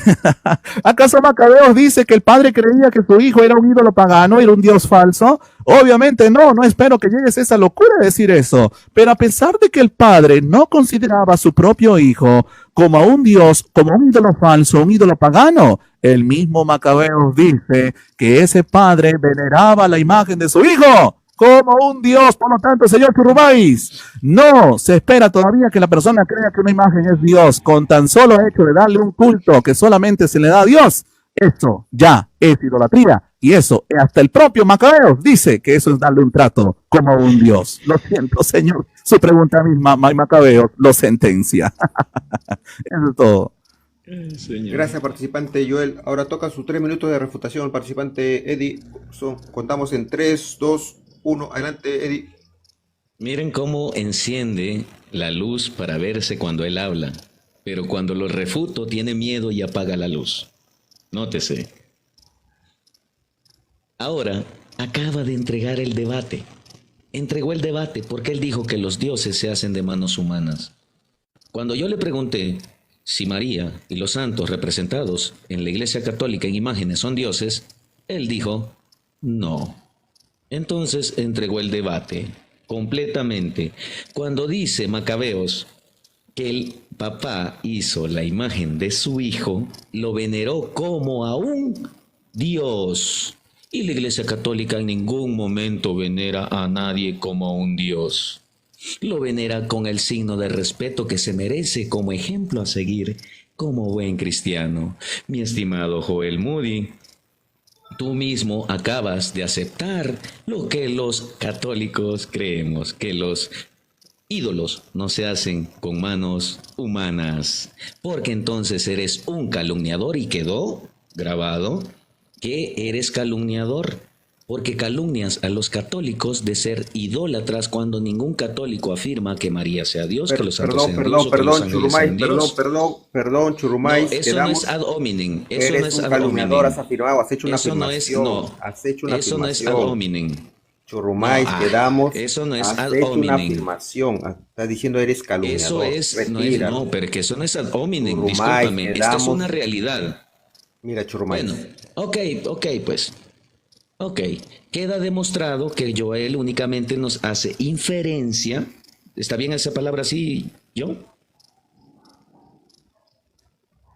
acaso Macabeos dice que el padre creía que su hijo era un ídolo pagano, era un dios falso? Obviamente no, no espero que llegues a esa locura de decir eso. Pero a pesar de que el padre no consideraba a su propio hijo como a un dios, como un ídolo falso, un ídolo pagano, el mismo Macabeos dice que ese padre veneraba la imagen de su hijo como un dios. Por lo tanto, señor Churrumais, no se espera todavía que la persona crea que una imagen es Dios con tan solo hecho de darle un culto que solamente se le da a Dios. Eso ya es idolatría. Y eso, hasta el propio Macabeos dice que eso es darle un trato como a un dios. Lo siento, señor. Su pregunta misma, Macabeos lo sentencia. Eso es todo. Gracias, participante Joel. Ahora toca sus 3 minutos de refutación, participante Eddie. Contamos en 3, 2, 1. Adelante, Eddie. Miren cómo enciende la luz para verse cuando él habla, pero cuando lo refuto tiene miedo y apaga la luz. Nótese. Ahora acaba de entregar el debate. Entregó el debate porque él dijo que los dioses se hacen de manos humanas. Cuando yo le pregunté si María y los santos representados en la Iglesia Católica en imágenes son dioses, él dijo no. Entonces entregó el debate completamente. Cuando dice Macabeos que el papá hizo la imagen de su hijo, lo veneró como a un dios. Y la Iglesia Católica en ningún momento venera a nadie como a un dios. Lo venera con el signo de respeto que se merece como ejemplo a seguir como buen cristiano. Mi estimado Joel Moody, tú mismo acabas de aceptar lo que los católicos creemos, que los ídolos no se hacen con manos humanas, porque entonces eres un calumniador y quedó grabado que eres calumniador, porque calumnias a los católicos de ser idólatras cuando ningún católico afirma que María sea Dios, que los santos sean Dios, que los ángeles sean Dios. Perdón, Churrumais. No, eso no es ad hominem. Eso eres no es un ad calumniador, hominem. has afirmado, has hecho una Eso no es, afirmación. no. Has hecho una Eso no es ad afirmación. hominem. Churrumais, No, quedamos. eso no es Has ad hecho una hominem. afirmación. Estás diciendo eres Eso calumniador. es, no es, Retíralo. no, pero que eso no es ad hominem. Churrumais, Discúlpame, esto es quedamos. una realidad. Mira, Churrumais. Bueno, ok, pues. Ok, queda demostrado que Joel únicamente nos hace inferencia. ¿Está bien esa palabra así, yo?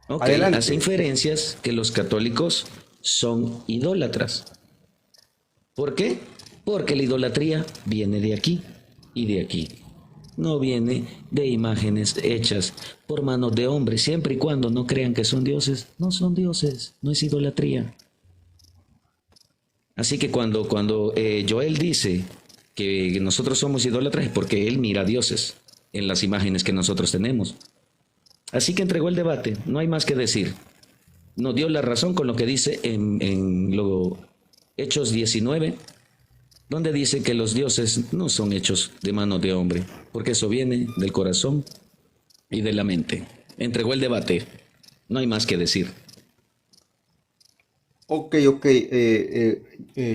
Ok, hace Adelante. inferencias que los católicos son idólatras. ¿Por qué? Porque la idolatría viene de aquí y de aquí. No viene de imágenes hechas por manos de hombres, siempre y cuando no crean que son dioses. No son dioses, no es idolatría. Así que cuando Joel dice que nosotros somos idólatras es porque él mira a dioses en las imágenes que nosotros tenemos. Así que entregó el debate, no hay más que decir. Nos dio la razón con lo que dice en Hechos 19, donde dice que los dioses no son hechos de mano de hombre, porque eso viene del corazón y de la mente. Entregó el debate, no hay más que decir. Ok.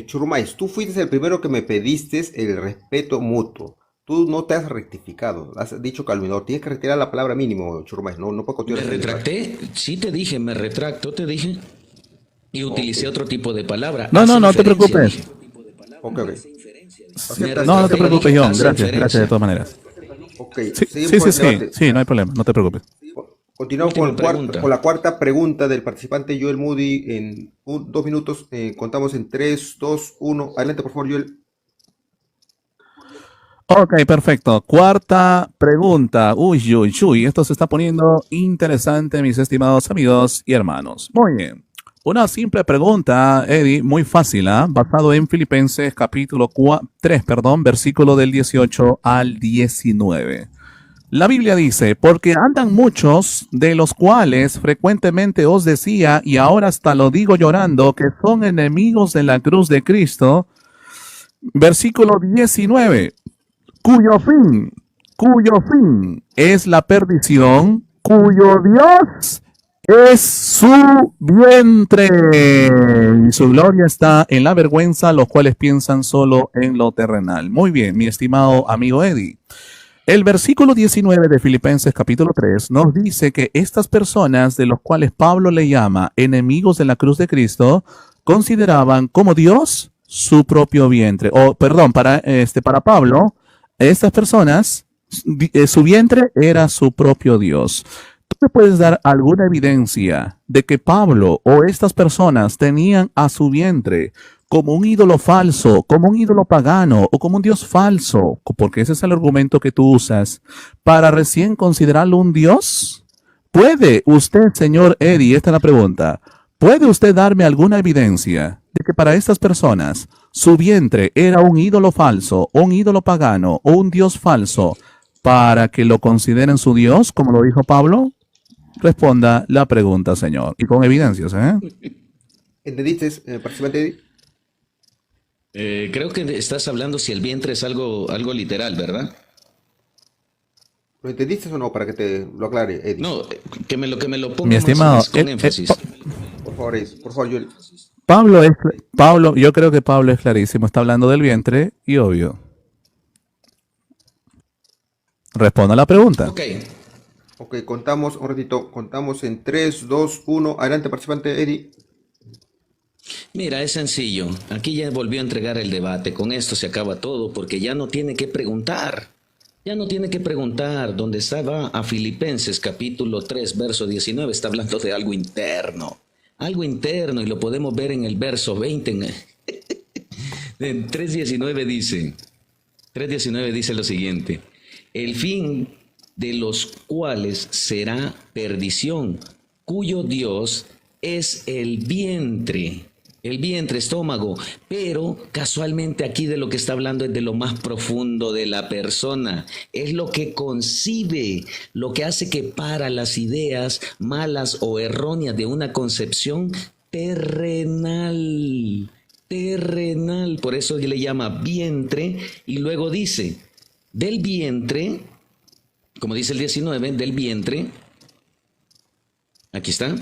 Churumais, tú fuiste el primero que me pediste el respeto mutuo. Tú no te has rectificado, has dicho calminador. Tienes que retirar la palabra mínimo, Churumais. No puedo Me continuar el debate. retracté, sí te dije, me retracto, te dije, y Ok, utilicé otro tipo de palabra. No, Hace no te inferencia, preocupes. dije. ok. Me ¿Aceptas No, el no te retracté y respeto? preocupes, dije, John. hace Gracias de inferencia. todas maneras. Ok, Sí, seguimos con el debate. sí, no hay problema, no te preocupes. Continuamos Última pregunta. con la cuarta pregunta del participante Joel Moody en 2 minutos. Contamos en 3, 2, 1. Adelante, por favor, Joel. Ok, perfecto. Cuarta pregunta. Uy, esto se está poniendo interesante, mis estimados amigos y hermanos. Muy bien. Una simple pregunta, Eddie, muy fácil, ¿ah? Basado en Filipenses capítulo 3, versículo del 18 al 19. La Biblia dice, porque andan muchos, de los cuales frecuentemente os decía, y ahora hasta lo digo llorando, que son enemigos de la cruz de Cristo. Versículo 19, cuyo fin es la perdición, cuyo Dios es su vientre. Y su gloria está en la vergüenza, los cuales piensan solo en lo terrenal. Muy bien, mi estimado amigo Eddie. El versículo 19 de Filipenses capítulo 3 nos dice que estas personas de los cuales Pablo le llama enemigos de la cruz de Cristo, consideraban como Dios su propio vientre. O, perdón, para Pablo, estas personas, su vientre era su propio Dios. ¿Tú me puedes dar alguna evidencia de que Pablo o estas personas tenían a su vientre como un ídolo falso, como un ídolo pagano o como un Dios falso? Porque ese es el argumento que tú usas para recién considerarlo un Dios. ¿Puede usted, señor Eddie, esta es la pregunta, ¿puede usted darme alguna evidencia de que para estas personas su vientre era un ídolo falso, o un ídolo pagano o un Dios falso para que lo consideren su Dios, como lo dijo Pablo? Responda la pregunta, señor. Y con evidencias, ¿eh? ¿Entendiste, participante? Creo que estás hablando si el vientre es algo literal, ¿verdad? ¿Lo entendiste o no? Para que te lo aclare, Eddie. No, que me lo Mi ponga estimado, más con énfasis. Por favor, Joel. Pablo, yo creo que Pablo es clarísimo. Está hablando del vientre y obvio. Responda a la pregunta. Ok, Ok, contamos un ratito. Contamos en 3, 2, 1. Adelante, participante, Eddie. mira, es sencillo. Aquí ya volvió a entregar el debate. Con esto se acaba todo porque ya no tiene que preguntar. Ya no tiene que preguntar. Donde estaba a Filipenses capítulo 3, verso 19, está hablando de algo interno. Algo interno y lo podemos ver en el verso 20. En 3.19 dice, 3.19 dice lo siguiente. El fin de los cuales será perdición, cuyo Dios es el vientre estómago, pero casualmente aquí de lo que está hablando es de lo más profundo de la persona, es lo que concibe, lo que hace que para las ideas malas o erróneas de una concepción terrenal, por eso le llama vientre y luego dice, del vientre, como dice el 19, del vientre, aquí está,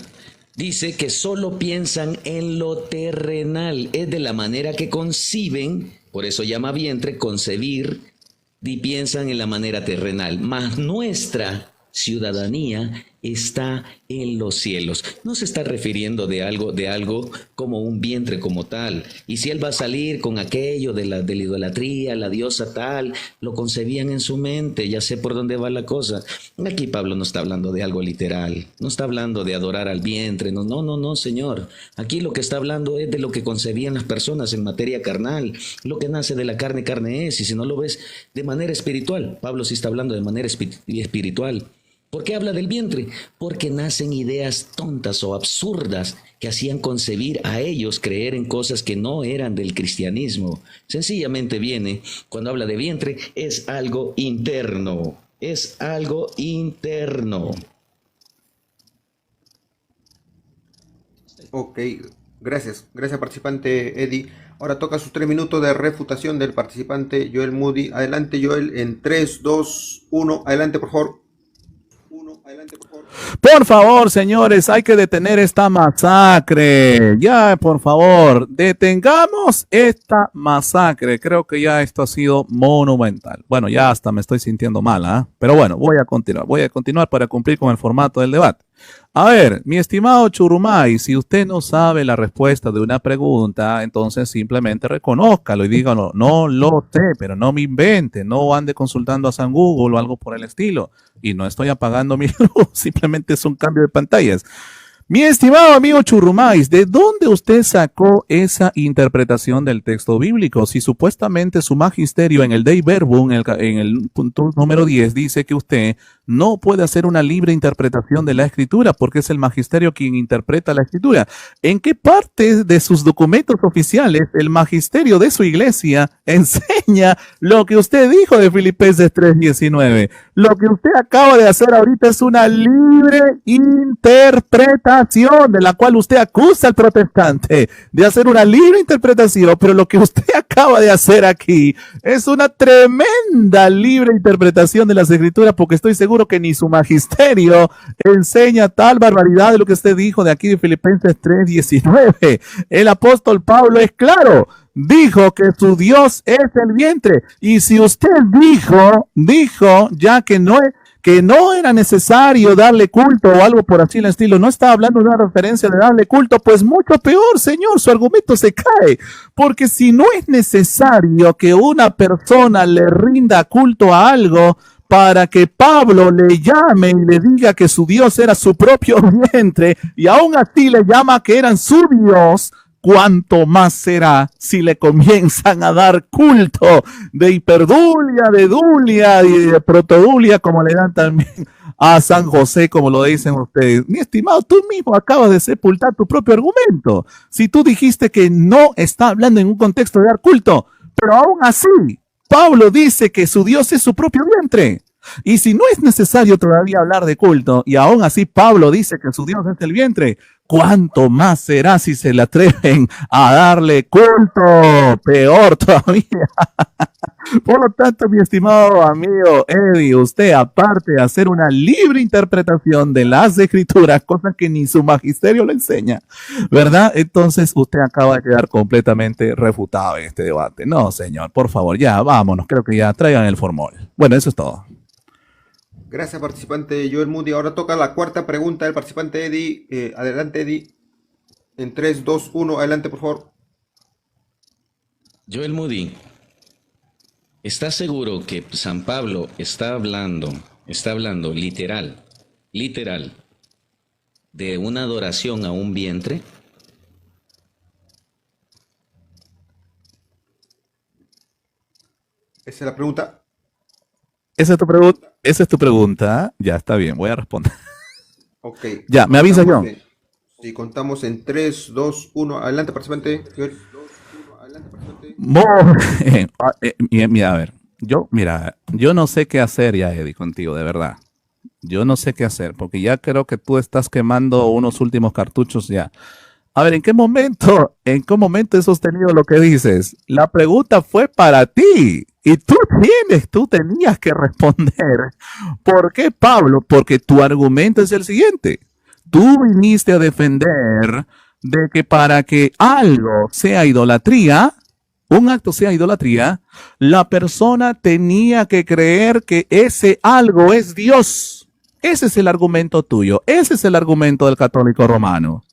dice que solo piensan en lo terrenal, es de la manera que conciben, por eso llama vientre, concebir, y piensan en la manera terrenal. Mas nuestra ciudadanía está en los cielos. No se está refiriendo de algo como un vientre como tal. Y si él va a salir con aquello de la idolatría, la diosa tal, lo concebían en su mente, ya sé por dónde va la cosa. Aquí Pablo no está hablando de algo literal, no está hablando de adorar al vientre, no, señor. Aquí lo que está hablando es de lo que concebían las personas en materia carnal. Lo que nace de la carne, carne es. Y si no lo ves de manera espiritual, Pablo sí está hablando de manera espiritual. ¿Por qué habla del vientre? Porque nacen ideas tontas o absurdas que hacían concebir a ellos creer en cosas que no eran del cristianismo. Sencillamente viene, cuando habla de vientre, es algo interno. Es algo interno. Ok, gracias. Gracias, participante Eddie. Ahora toca sus 3 minutos de refutación del participante Joel Moody. Adelante, Joel, en 3, 2, 1. Adelante, por favor. Adelante, por favor. Por favor, señores, hay que detener esta masacre. Ya, por favor, detengamos esta masacre. Creo que ya esto ha sido monumental. Bueno, ya hasta me estoy sintiendo mal, ¿eh? Pero bueno, voy a continuar para cumplir con el formato del debate. A ver, mi estimado Churumay, si usted no sabe la respuesta de una pregunta, entonces simplemente reconózcalo y dígalo, no lo sé, pero no me invente, no ande consultando a San Google o algo por el estilo. Y no estoy apagando mi luz, simplemente es un cambio de pantallas. Mi estimado amigo Churrumais, ¿de dónde usted sacó esa interpretación del texto bíblico? Si supuestamente su magisterio en el Dei Verbum, en el punto número 10, dice que usted no puede hacer una libre interpretación de la escritura porque es el magisterio quien interpreta la escritura. ¿En qué parte de sus documentos oficiales el magisterio de su iglesia enseña lo que usted dijo de Filipenses 3:19? Lo que usted acaba de hacer ahorita es una libre interpretación de la cual usted acusa al protestante de hacer una libre interpretación, pero lo que usted acaba de hacer aquí es una tremenda libre interpretación de las escrituras, porque estoy seguro que ni su magisterio enseña tal barbaridad de lo que usted dijo de aquí de Filipenses 3:19. El apóstol Pablo es claro, dijo que su Dios es el vientre, y si usted dijo ya que no era necesario darle culto o algo por así el estilo, no está hablando de una referencia de darle culto, pues mucho peor, señor, su argumento se cae, porque si no es necesario que una persona le rinda culto a algo para que Pablo le llame y le diga que su Dios era su propio vientre, y aún así le llama que eran su Dios, ¿cuánto más será si le comienzan a dar culto de hiperdulia, de dulia y de protodulia, como le dan también a San José, como lo dicen ustedes? Mi estimado, tú mismo acabas de sepultar tu propio argumento. Si tú dijiste que no está hablando en un contexto de dar culto, pero aún así, Pablo dice que su Dios es su propio vientre. Y si no es necesario todavía hablar de culto, y aún así Pablo dice que su Dios es el vientre, ¿cuánto más será si se le atreven a darle culto? Peor todavía. Por lo tanto, mi estimado amigo Eddie, usted, aparte de hacer una libre interpretación de las escrituras, cosa que ni su magisterio le enseña, ¿verdad? Entonces usted acaba de quedar completamente refutado en este debate. No, señor, por favor, ya, vámonos, creo que ya traigan el formol. Bueno, eso es todo. Gracias, participante Joel Moody. Ahora toca la cuarta pregunta del participante Eddie. Adelante, Eddie. En 3, 2, 1. Adelante, por favor. Joel Moody, ¿estás seguro que San Pablo está hablando literal, de una adoración a un vientre? Esa es la pregunta. Esa es tu pregunta. Ya está bien, voy a responder. Ok. Ya, me avisa yo. Sí, contamos en 3, 2, 1. Adelante, participante. Mira, a ver, yo no sé qué hacer ya, Eddie, contigo, de verdad. Yo no sé qué hacer, porque ya creo que tú estás quemando unos últimos cartuchos ya. A ver, ¿en qué momento he sostenido lo que dices? La pregunta fue para ti y tú tenías que responder. ¿Por qué, Pablo? Porque tu argumento es el siguiente. Tú viniste a defender de que para que algo sea idolatría, un acto sea idolatría, la persona tenía que creer que ese algo es Dios. Ese es el argumento tuyo, ese es el argumento del católico romano.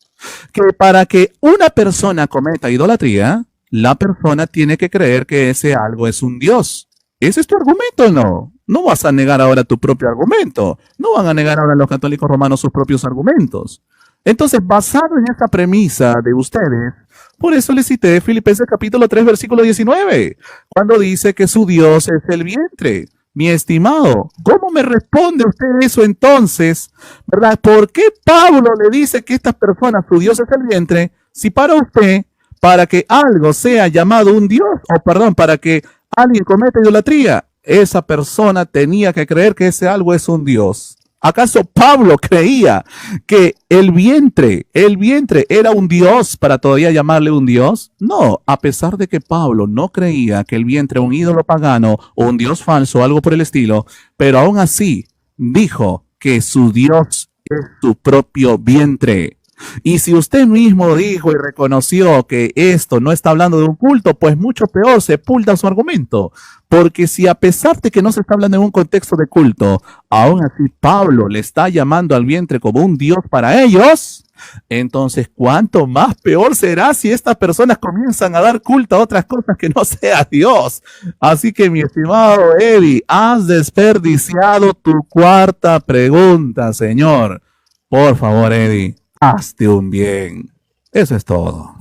Que para que una persona cometa idolatría, la persona tiene que creer que ese algo es un Dios. ¿Ese es tu argumento o no? No vas a negar ahora tu propio argumento. No van a negar ahora los católicos romanos sus propios argumentos. Entonces, basado en esta premisa de ustedes, por eso les cité Filipenses capítulo 3, versículo 19, cuando dice que su Dios es el vientre. Mi estimado, ¿cómo me responde usted eso entonces? ¿Verdad? ¿Por qué Pablo le dice que estas personas, su Dios es el vientre, si para usted, para que algo sea llamado un Dios, o perdón, para que alguien cometa idolatría, esa persona tenía que creer que ese algo es un Dios? ¿Acaso Pablo creía que el vientre era un Dios para todavía llamarle un Dios? No, a pesar de que Pablo no creía que el vientre era un ídolo pagano o un Dios falso o algo por el estilo, pero aún así dijo que su Dios es su propio vientre. Y si usted mismo dijo y reconoció que esto no está hablando de un culto, pues mucho peor, sepulta su argumento. Porque si a pesar de que no se está hablando en un contexto de culto, aún así Pablo le está llamando al vientre como un Dios para ellos, entonces ¿cuánto más peor será si estas personas comienzan a dar culto a otras cosas que no sea Dios? Así que, mi estimado Eddie, has desperdiciado tu cuarta pregunta, señor. Por favor, Eddie, hazte un bien. Eso es todo.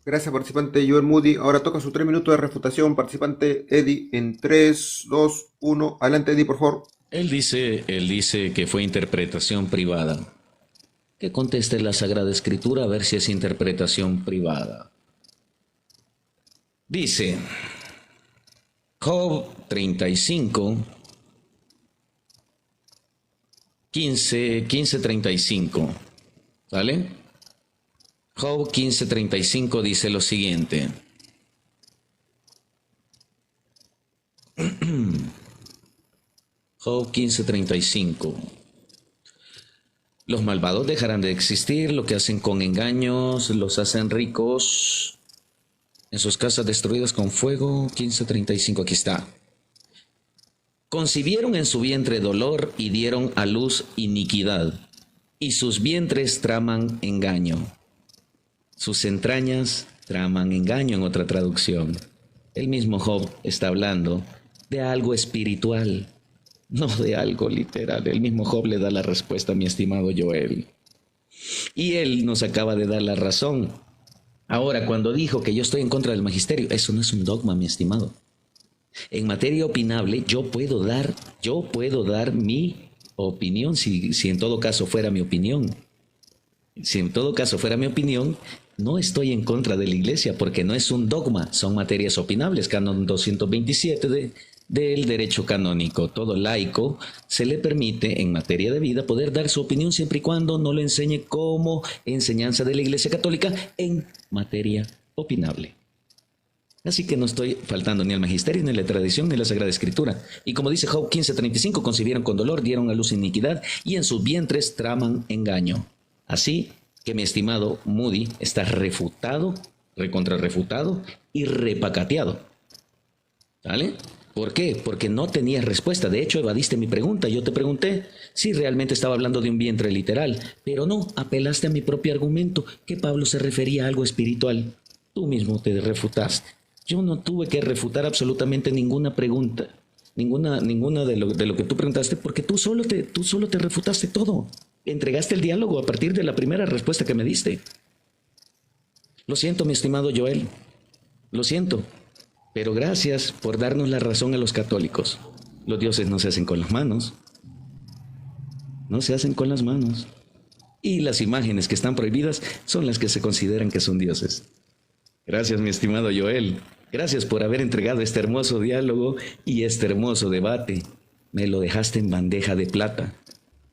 Gracias, participante Joel Moody. Ahora toca su 3 minutos de refutación, participante Eddie, en 3, 2, 1. Adelante, Eddie, por favor. Él dice que fue interpretación privada. Que conteste la Sagrada Escritura a ver si es interpretación privada. Dice Job 35, 15:35. ¿Vale? Job 15:35 dice lo siguiente. Job 15:35. Los malvados dejarán de existir, lo que hacen con engaños los hacen ricos, en sus casas destruidas con fuego. 15:35, aquí está. Concibieron en su vientre dolor y dieron a luz iniquidad, y sus vientres traman engaño. Sus entrañas traman engaño, en otra traducción. El mismo Job está hablando de algo espiritual, no de algo literal. El mismo Job le da la respuesta a mi estimado Joel. Y él nos acaba de dar la razón. Ahora, cuando dijo que yo estoy en contra del magisterio, eso no es un dogma, mi estimado. En materia opinable, yo puedo dar mi opinión, si en todo caso fuera mi opinión. Si en todo caso fuera mi opinión, no estoy en contra de la iglesia, porque no es un dogma, son materias opinables. Canon 227 del derecho canónico. Todo laico se le permite, en materia de vida, poder dar su opinión siempre y cuando no lo enseñe como enseñanza de la Iglesia Católica en materia opinable. Así que no estoy faltando ni al magisterio, ni a la tradición, ni a la Sagrada Escritura. Y como dice Job 15:35, concibieron con dolor, dieron a luz iniquidad, y en sus vientres traman engaño. Así que mi estimado Moody está refutado, recontrarrefutado y repacateado. ¿Vale? ¿Por qué? Porque no tenías respuesta. De hecho, evadiste mi pregunta. Yo te pregunté si realmente estaba hablando de un vientre literal, pero no, apelaste a mi propio argumento, que Pablo se refería a algo espiritual. Tú mismo te refutaste. Yo no tuve que refutar absolutamente ninguna pregunta, ninguna de lo que tú preguntaste, porque tú solo te refutaste todo. Entregaste el diálogo a partir de la primera respuesta que me diste. Lo siento, mi estimado Joel. Lo siento. Pero gracias por darnos la razón a los católicos. Los dioses no se hacen con las manos. No se hacen con las manos. Y las imágenes que están prohibidas son las que se consideran que son dioses. Gracias, mi estimado Joel. Gracias por haber entregado este hermoso diálogo y este hermoso debate. Me lo dejaste en bandeja de plata.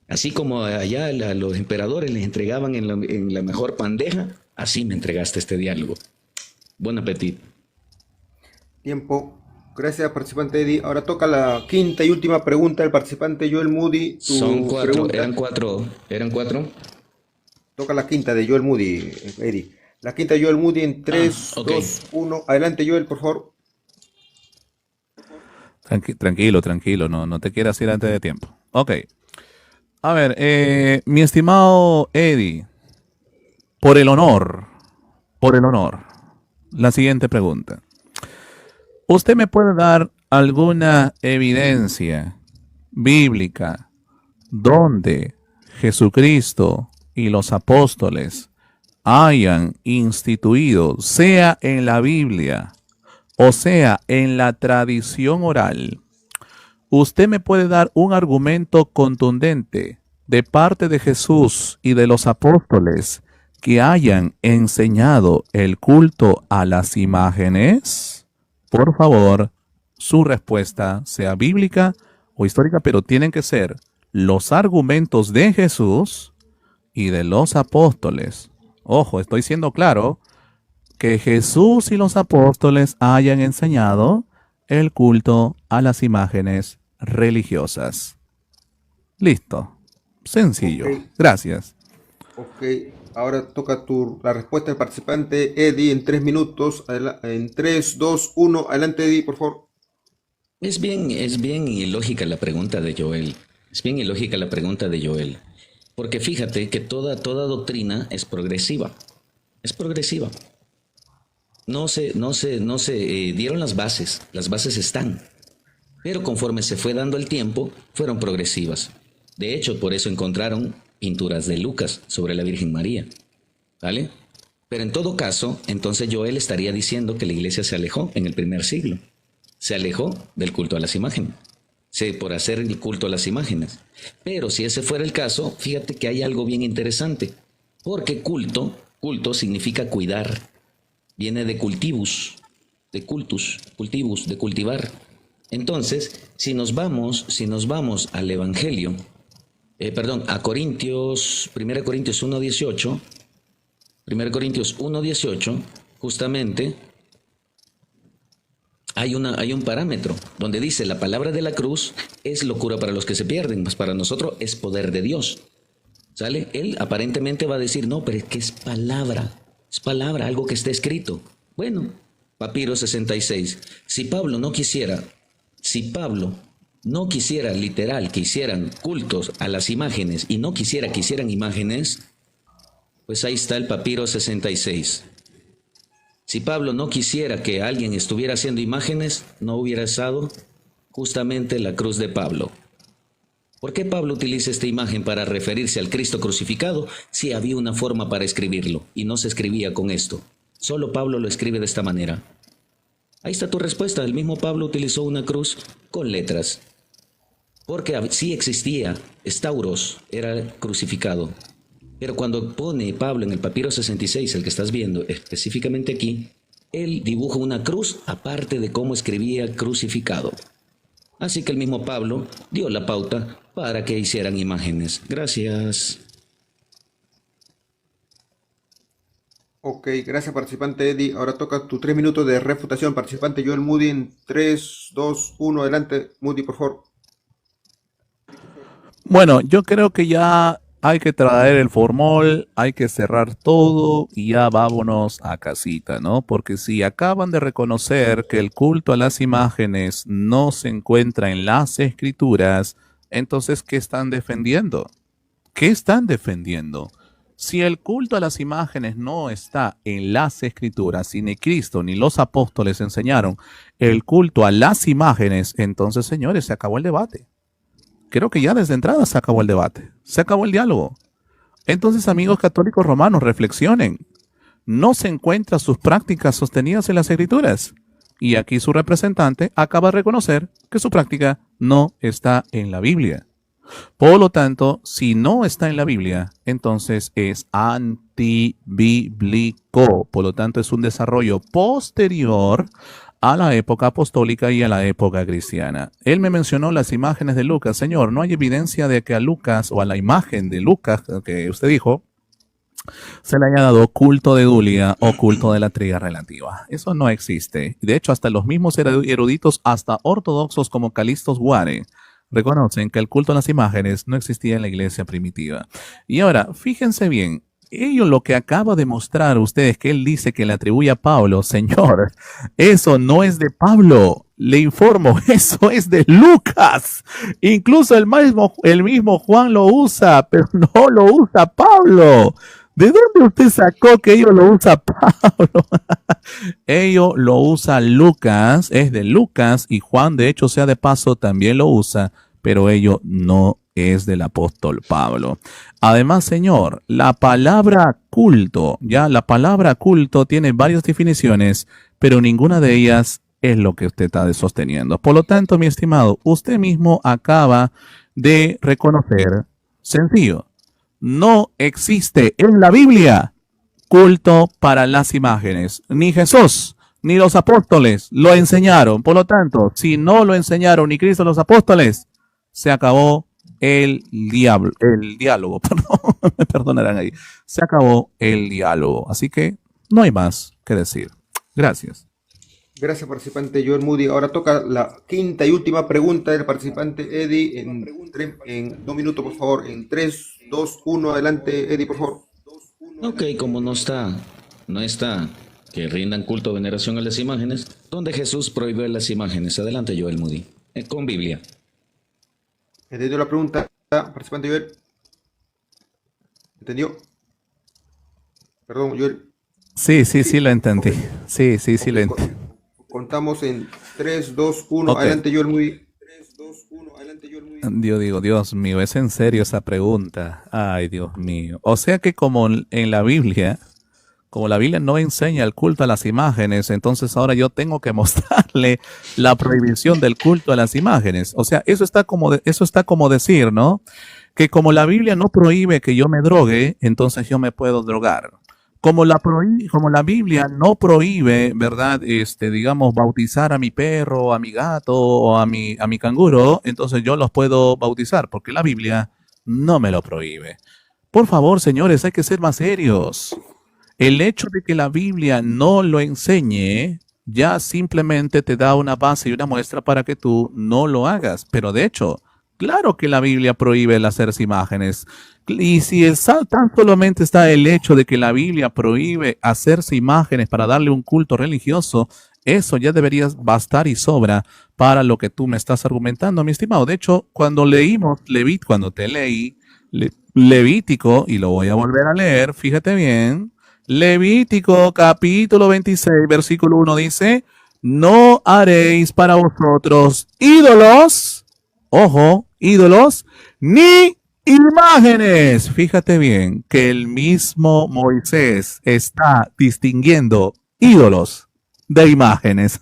Así como allá a los emperadores les entregaban en la mejor bandeja, así me entregaste este diálogo. Buen apetito. Tiempo. Gracias, participante Eddie. Ahora toca la quinta y última pregunta del participante Joel Moody. Son 4, pregunta. eran cuatro. Toca la quinta de Joel Moody, Eddie. La quinta de Joel Moody en 3, okay. 2, 1. Adelante, Joel, por favor. Tranquilo, no te quieras ir antes de tiempo. Ok. A ver, mi estimado Eddie, por el honor, por el honor, la siguiente pregunta. ¿Usted me puede dar alguna evidencia bíblica donde Jesucristo y los apóstoles hayan instituido, sea en la Biblia o sea en la tradición oral? ¿Usted me puede dar un argumento contundente de parte de Jesús y de los apóstoles que hayan enseñado el culto a las imágenes? Por favor, su respuesta sea bíblica o histórica, pero tienen que ser los argumentos de Jesús y de los apóstoles. Ojo, estoy siendo claro, que Jesús y los apóstoles hayan enseñado el culto a las imágenes religiosas. Listo. Sencillo. Ok, Gracias. ok. Ahora toca la respuesta del participante Eddie en 3 minutos. En 3, 2, 1. Adelante, Eddie, por favor. Es bien ilógica la pregunta de Joel. Es bien ilógica la pregunta de Joel. Porque fíjate que toda doctrina es progresiva. Es progresiva. No se dieron las bases están. Pero conforme se fue dando el tiempo, fueron progresivas. De hecho, por eso encontraron pinturas de Lucas sobre la Virgen María. ¿Vale? Pero en todo caso, entonces Joel estaría diciendo que la iglesia se alejó en el primer siglo. Se alejó del culto a las imágenes. Por hacer el culto a las imágenes. Pero si ese fuera el caso, fíjate que hay algo bien interesante. Porque culto significa cuidar. Viene de cultivus, de cultus, cultivus, de cultivar. Entonces, si nos vamos al Evangelio, a Corintios, 1 Corintios 1:18, 1 Corintios 1:18, justamente hay un parámetro donde dice: la palabra de la cruz es locura para los que se pierden, mas para nosotros es poder de Dios. ¿Sale? Él aparentemente va a decir: no, pero es que es palabra, algo que está escrito. Bueno, Papiro 66. Si Pablo no quisiera literal que hicieran cultos a las imágenes y no quisiera que hicieran imágenes, pues ahí está el Papiro 66. Si Pablo no quisiera que alguien estuviera haciendo imágenes, no hubiera usado justamente la cruz de Pablo. ¿Por qué Pablo utiliza esta imagen para referirse al Cristo crucificado si había una forma para escribirlo y no se escribía con esto? Solo Pablo lo escribe de esta manera. Ahí está tu respuesta. El mismo Pablo utilizó una cruz con letras. Porque sí existía, Stauros era crucificado. Pero cuando pone Pablo en el Papiro 66, el que estás viendo específicamente aquí, él dibuja una cruz aparte de cómo escribía crucificado. Así que el mismo Pablo dio la pauta para que hicieran imágenes. Gracias. Ok, gracias, participante Eddie. Ahora toca tus 3 minutos de refutación. Participante Joel Moody en 3, 2, 1. Adelante, Moody, por favor. Bueno, yo creo que ya hay que traer el formol, hay que cerrar todo y ya vámonos a casita, ¿no? Porque si acaban de reconocer que el culto a las imágenes no se encuentra en las escrituras, entonces, ¿qué están defendiendo? ¿Qué están defendiendo? Si el culto a las imágenes no está en las escrituras y ni Cristo ni los apóstoles enseñaron el culto a las imágenes, entonces, señores, se acabó el debate. Creo que ya desde entrada se acabó el debate, se acabó el diálogo. Entonces, amigos católicos romanos, reflexionen. No se encuentran sus prácticas sostenidas en las escrituras. Y aquí su representante acaba de reconocer que su práctica no está en la Biblia. Por lo tanto, si no está en la Biblia, entonces es antibíblico. Por lo tanto, es un desarrollo posterior a la época apostólica y a la época cristiana. Él me mencionó las imágenes de Lucas. Señor, no hay evidencia de que a Lucas o a la imagen de Lucas que usted dijo se le haya dado culto de Dulia o culto de la tría relativa. Eso no existe. De hecho, hasta los mismos eruditos, hasta ortodoxos como Calistos Guare, reconocen que el culto a las imágenes no existía en la iglesia primitiva. Y ahora, fíjense bien, ello lo que acaba de mostrar ustedes, que él dice que le atribuye a Pablo, señor, eso no es de Pablo. le informo, eso es de Lucas. Incluso el mismo Juan lo usa, pero no lo usa Pablo. ¿De dónde usted sacó que ello lo usa Pablo? Ello lo usa Lucas, es de Lucas, y Juan, de hecho, sea de paso, también lo usa, pero ello no es del apóstol Pablo. Además, señor, la palabra culto, ya la palabra culto tiene varias definiciones, pero ninguna de ellas es lo que usted está sosteniendo. Por lo tanto, mi estimado, usted mismo acaba de reconocer, sencillo, no existe en la Biblia culto para las imágenes. Ni Jesús, ni los apóstoles lo enseñaron. Por lo tanto, si no lo enseñaron ni Cristo ni los apóstoles, se acabó el diálogo, perdón, me perdonarán ahí. Se acabó el diálogo. Así que no hay más que decir. Gracias. Gracias, participante Joel Moody. Ahora toca la quinta y última pregunta del participante Eddie en 2 minutos, por favor. En 3, 2, 1, adelante, Eddie, por favor. Ok, como no está que rindan culto o veneración a las imágenes, donde Jesús prohibió las imágenes. Adelante, Joel Moody, con Biblia. ¿Entendió la pregunta, participante Joel? ¿Entendió? Perdón, Joel. Sí, lo entendí. Ok. Sí, Ok, lo entendí. contamos en 3, 2, 1, Ok. adelante, Joel Moody. Yo digo, Dios mío, ¿es en serio esa pregunta? Ay, Dios mío. O sea que como en la Biblia, como la Biblia no enseña el culto a las imágenes, entonces ahora yo tengo que mostrarle la prohibición del culto a las imágenes. O sea, eso está como decir, ¿no? Que como la Biblia no prohíbe que yo me drogue, entonces yo me puedo drogar. Como la Biblia no prohíbe, ¿verdad? Digamos, bautizar a mi perro, a mi gato o a mi canguro, entonces yo los puedo bautizar, porque la Biblia no me lo prohíbe. Por favor, señores, hay que ser más serios. El hecho de que la Biblia no lo enseñe ya simplemente te da una base y una muestra para que tú no lo hagas. Pero de hecho, claro que la Biblia prohíbe el hacerse imágenes. Y si tan solamente está el hecho de que la Biblia prohíbe hacerse imágenes para darle un culto religioso, eso ya debería bastar y sobra para lo que tú me estás argumentando, mi estimado. De hecho, cuando leímos Levítico, y lo voy a volver a leer, fíjate bien, Levítico capítulo 26, versículo 1 dice, no haréis para vosotros ídolos, ojo, ídolos, ni imágenes. Fíjate bien que el mismo Moisés está distinguiendo ídolos de imágenes.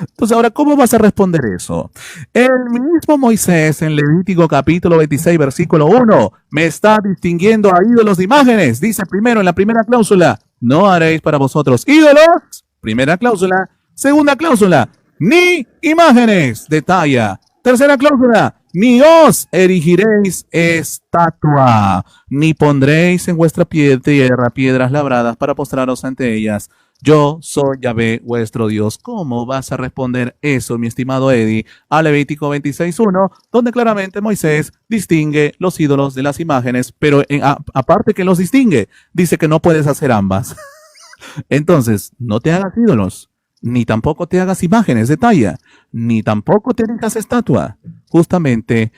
Entonces, ahora, ¿cómo vas a responder eso? El mismo Moisés en Levítico capítulo 26, versículo 1, me está distinguiendo a ídolos de imágenes. Dice primero en la primera cláusula, no haréis para vosotros ídolos. Primera cláusula. Segunda cláusula, ni imágenes de talla. Tercera cláusula, ni os erigiréis estatua, ni pondréis en vuestra tierra piedras labradas para postraros ante ellas. Yo soy Yahvé, vuestro Dios. ¿Cómo vas a responder eso, mi estimado Eddie, a Levítico 26.1, donde claramente Moisés distingue los ídolos de las imágenes, pero aparte que los distingue, dice que no puedes hacer ambas? Entonces, no te hagas ídolos, ni tampoco te hagas imágenes de talla, ni tampoco te erijas estatua, justamente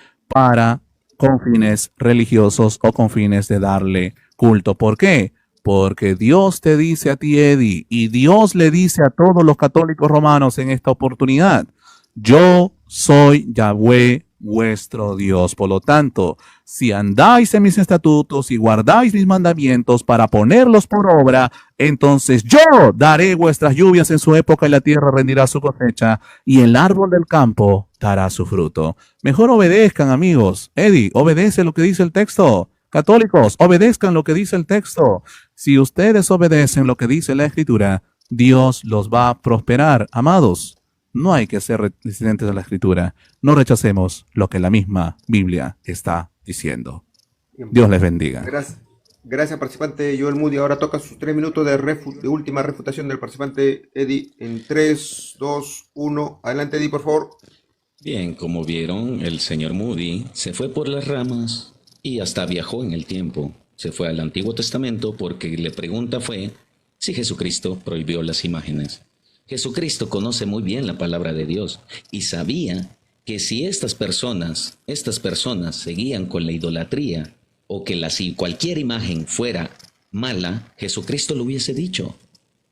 con fines religiosos o con fines de darle culto. ¿Por qué? Porque Dios te dice a ti, Eddie, y Dios le dice a todos los católicos romanos en esta oportunidad, yo soy Yahvé vuestro Dios. Por lo tanto, si andáis en mis estatutos y guardáis mis mandamientos para ponerlos por obra, entonces yo daré vuestras lluvias en su época y la tierra rendirá su cosecha y el árbol del campo dará su fruto. Mejor obedezcan, amigos. Eddie, obedece lo que dice el texto. Católicos, obedezcan lo que dice el texto. Si ustedes obedecen lo que dice la Escritura, Dios los va a prosperar. Amados, no hay que ser resistentes a la Escritura. No rechacemos lo que la misma Biblia está diciendo. Dios les bendiga. Gracias, participante Joel Moody. Ahora toca sus 3 minutos de última refutación del participante Eddie en 3, 2, 1. Adelante, Eddie, por favor. Bien, como vieron, el señor Moody se fue por las ramas y hasta viajó en el tiempo. Se fue al Antiguo Testamento porque la pregunta fue si Jesucristo prohibió las imágenes. Jesucristo conoce muy bien la palabra de Dios y sabía que si estas personas seguían con la idolatría o que si cualquier imagen fuera mala, Jesucristo lo hubiese dicho.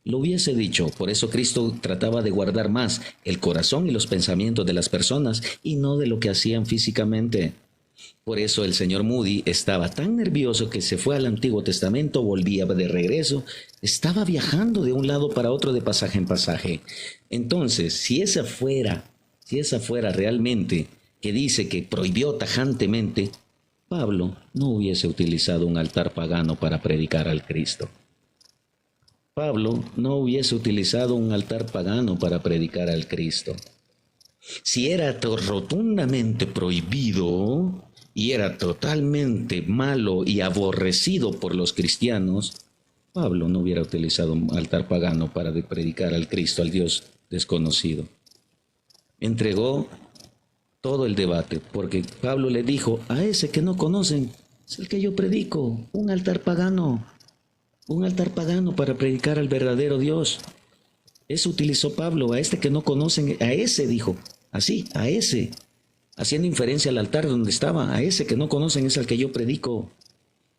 Lo hubiese dicho. Por eso Cristo trataba de guardar más el corazón y los pensamientos de las personas y no de lo que hacían físicamente. Por eso el señor Moody estaba tan nervioso que se fue al Antiguo Testamento, volvía de regreso, estaba viajando de un lado para otro de pasaje en pasaje. Entonces, si esa fuera realmente que dice que prohibió tajantemente, Pablo no hubiese utilizado un altar pagano para predicar al Cristo. Pablo no hubiese utilizado un altar pagano para predicar al Cristo. Si era rotundamente prohibido y era totalmente malo y aborrecido por los cristianos, Pablo no hubiera utilizado un altar pagano para predicar al Cristo, al Dios desconocido. Entregó todo el debate, porque Pablo le dijo, a ese que no conocen, es el que yo predico, un altar pagano para predicar al verdadero Dios. Eso utilizó Pablo, a este que no conocen, a ese dijo, así, a ese, haciendo inferencia al altar donde estaba, a ese que no conocen es al que yo predico.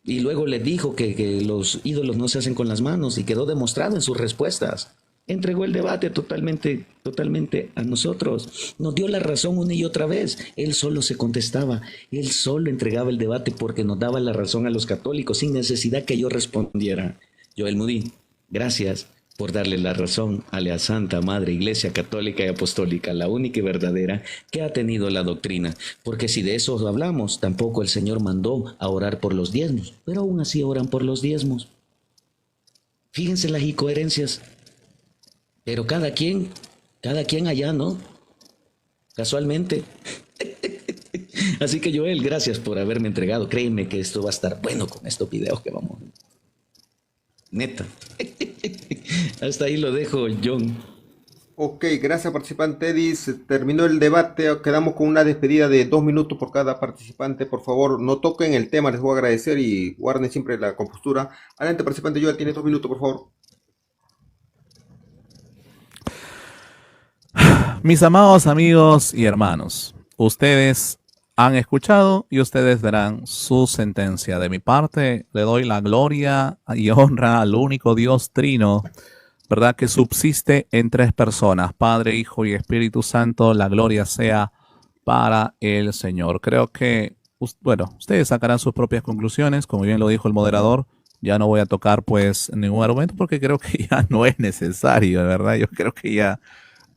Y luego le dijo que los ídolos no se hacen con las manos y quedó demostrado en sus respuestas. Entregó el debate totalmente a nosotros. Nos dio la razón una y otra vez. Él solo se contestaba. Él solo entregaba el debate porque nos daba la razón a los católicos sin necesidad que yo respondiera. Joel Moody, gracias por darle la razón a la Santa Madre Iglesia Católica y Apostólica, la única y verdadera que ha tenido la doctrina. Porque si de eso hablamos, tampoco el Señor mandó a orar por los diezmos. Pero aún así oran por los diezmos. Fíjense las incoherencias. Pero cada quien allá, ¿no? Casualmente. Así que Joel, gracias por haberme entregado. Créeme que esto va a estar bueno con estos videos que vamos. Neta. Hasta ahí lo dejo, John. Ok, gracias participante Eddie. Se terminó el debate. Quedamos con una despedida de 2 minutos por cada participante. Por favor, no toquen el tema, les voy a agradecer y guarden siempre la compostura. Adelante, participante Joel, tiene 2 minutos, por favor. Mis amados amigos y hermanos, ustedes han escuchado y ustedes verán su sentencia. De mi parte, le doy la gloria y honra al único Dios trino, ¿verdad? Que subsiste en 3 personas, Padre, Hijo y Espíritu Santo. La gloria sea para el Señor. Creo que, bueno, ustedes sacarán sus propias conclusiones, como bien lo dijo el moderador. Ya no voy a tocar pues ningún argumento porque creo que ya no es necesario, ¿verdad? Yo creo que ya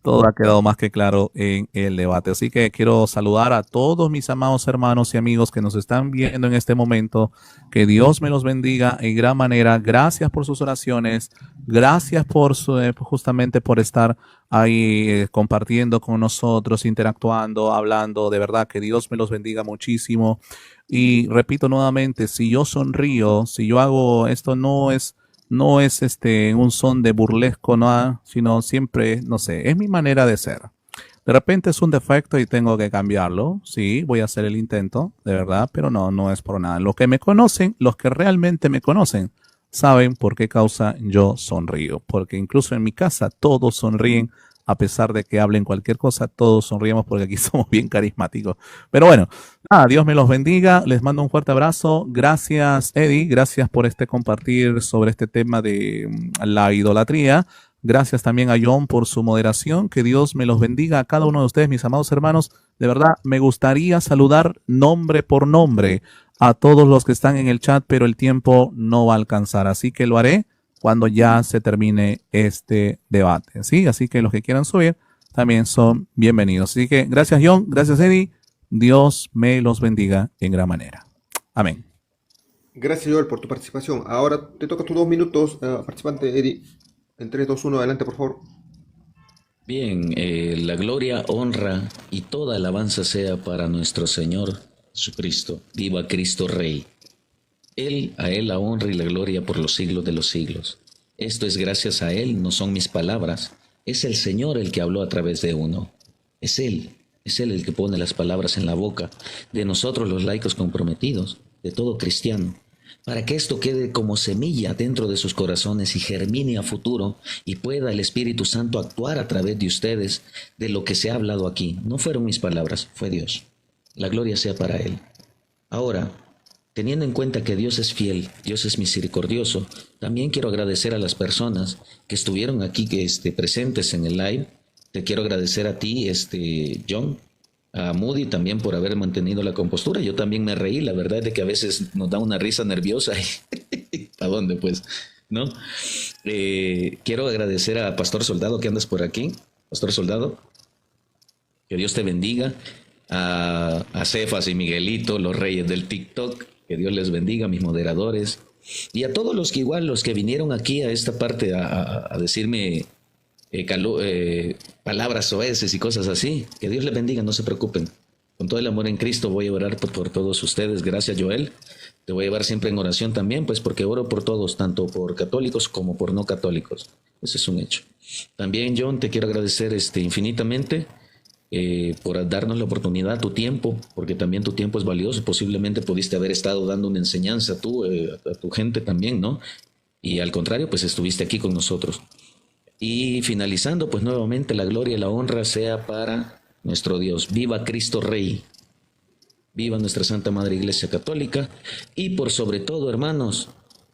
todo ha quedado más que claro en el debate. Así que quiero saludar a todos mis amados hermanos y amigos que nos están viendo en este momento. Que Dios me los bendiga en gran manera. Gracias por sus oraciones. Gracias por justamente por estar ahí compartiendo con nosotros, interactuando, hablando. De verdad que Dios me los bendiga muchísimo. Y repito nuevamente, si yo sonrío, si yo hago esto, no es un son de burlesco, no, sino siempre, no sé, es mi manera de ser. De repente es un defecto y tengo que cambiarlo. Sí, voy a hacer el intento, de verdad, pero no es por nada. Los que me conocen, los que realmente me conocen, saben por qué causa yo sonrío. Porque incluso en mi casa todos sonríen. A pesar de que hablen cualquier cosa, todos sonríemos porque aquí somos bien carismáticos. Pero bueno, Dios me los bendiga. Les mando un fuerte abrazo. Gracias, Eddie. Gracias por compartir sobre este tema de la idolatría. Gracias también a John por su moderación. Que Dios me los bendiga a cada uno de ustedes, mis amados hermanos. De verdad, me gustaría saludar nombre por nombre a todos los que están en el chat, pero el tiempo no va a alcanzar. Así que lo haré cuando ya se termine este debate, ¿sí? Así que los que quieran subir también son bienvenidos. Así que gracias, John, gracias, Eddie. Dios me los bendiga en gran manera. Amén. Gracias, Joel, por tu participación. Ahora te toca tus 2 minutos, participante Eddie. En 3, 2, 1, adelante, por favor. Bien, la gloria, honra y toda alabanza sea para nuestro Señor Jesucristo. Viva Cristo Rey. A Él la honra y la gloria por los siglos de los siglos. Esto es gracias a Él, no son mis palabras. Es el Señor el que habló a través de uno. Es Él el que pone las palabras en la boca de nosotros los laicos comprometidos, de todo cristiano. para que esto quede como semilla dentro de sus corazones y germine a futuro y pueda el Espíritu Santo actuar a través de ustedes de lo que se ha hablado aquí. No fueron mis palabras, fue Dios. La gloria sea para Él. Ahora, teniendo en cuenta que Dios es fiel, Dios es misericordioso, también quiero agradecer a las personas que estuvieron aquí presentes en el live. Te quiero agradecer a ti, John, a Moody también por haber mantenido la compostura. Yo también me reí, la verdad es de que a veces nos da una risa nerviosa. ¿A dónde pues? ¿No? Quiero agradecer a Pastor Soldado que andas por aquí. Pastor Soldado, que Dios te bendiga. A Cefas y Miguelito, los reyes del TikTok, que Dios les bendiga, mis moderadores. Y a todos los que igual, los que vinieron aquí a esta parte a decirme palabras soeces y cosas así. Que Dios les bendiga, no se preocupen. Con todo el amor en Cristo voy a orar por todos ustedes. Gracias, Joel. Te voy a llevar siempre en oración también, pues porque oro por todos, tanto por católicos como por no católicos. Ese es un hecho. También, John, te quiero agradecer infinitamente por darnos la oportunidad, tu tiempo, porque también tu tiempo es valioso. Posiblemente pudiste haber estado dando una enseñanza tú, a tu gente también, ¿no? Y al contrario, pues estuviste aquí con nosotros. Y finalizando, pues nuevamente la gloria y la honra sea para nuestro Dios. Viva Cristo Rey. Viva nuestra Santa Madre Iglesia Católica. Y por sobre todo, hermanos,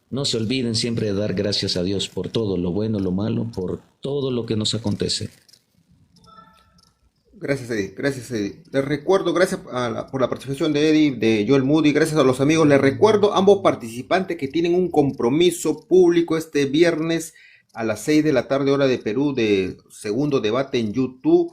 no se olviden siempre de dar gracias a Dios por todo, lo bueno, lo malo, por todo lo que nos acontece. Gracias, Eddie. Gracias, Eddie. Les recuerdo, gracias por la participación de Eddie, de Joel Moody. Gracias a los amigos. Les recuerdo a ambos participantes que tienen un compromiso público este viernes a las 6 de la tarde, hora de Perú, de segundo debate en YouTube.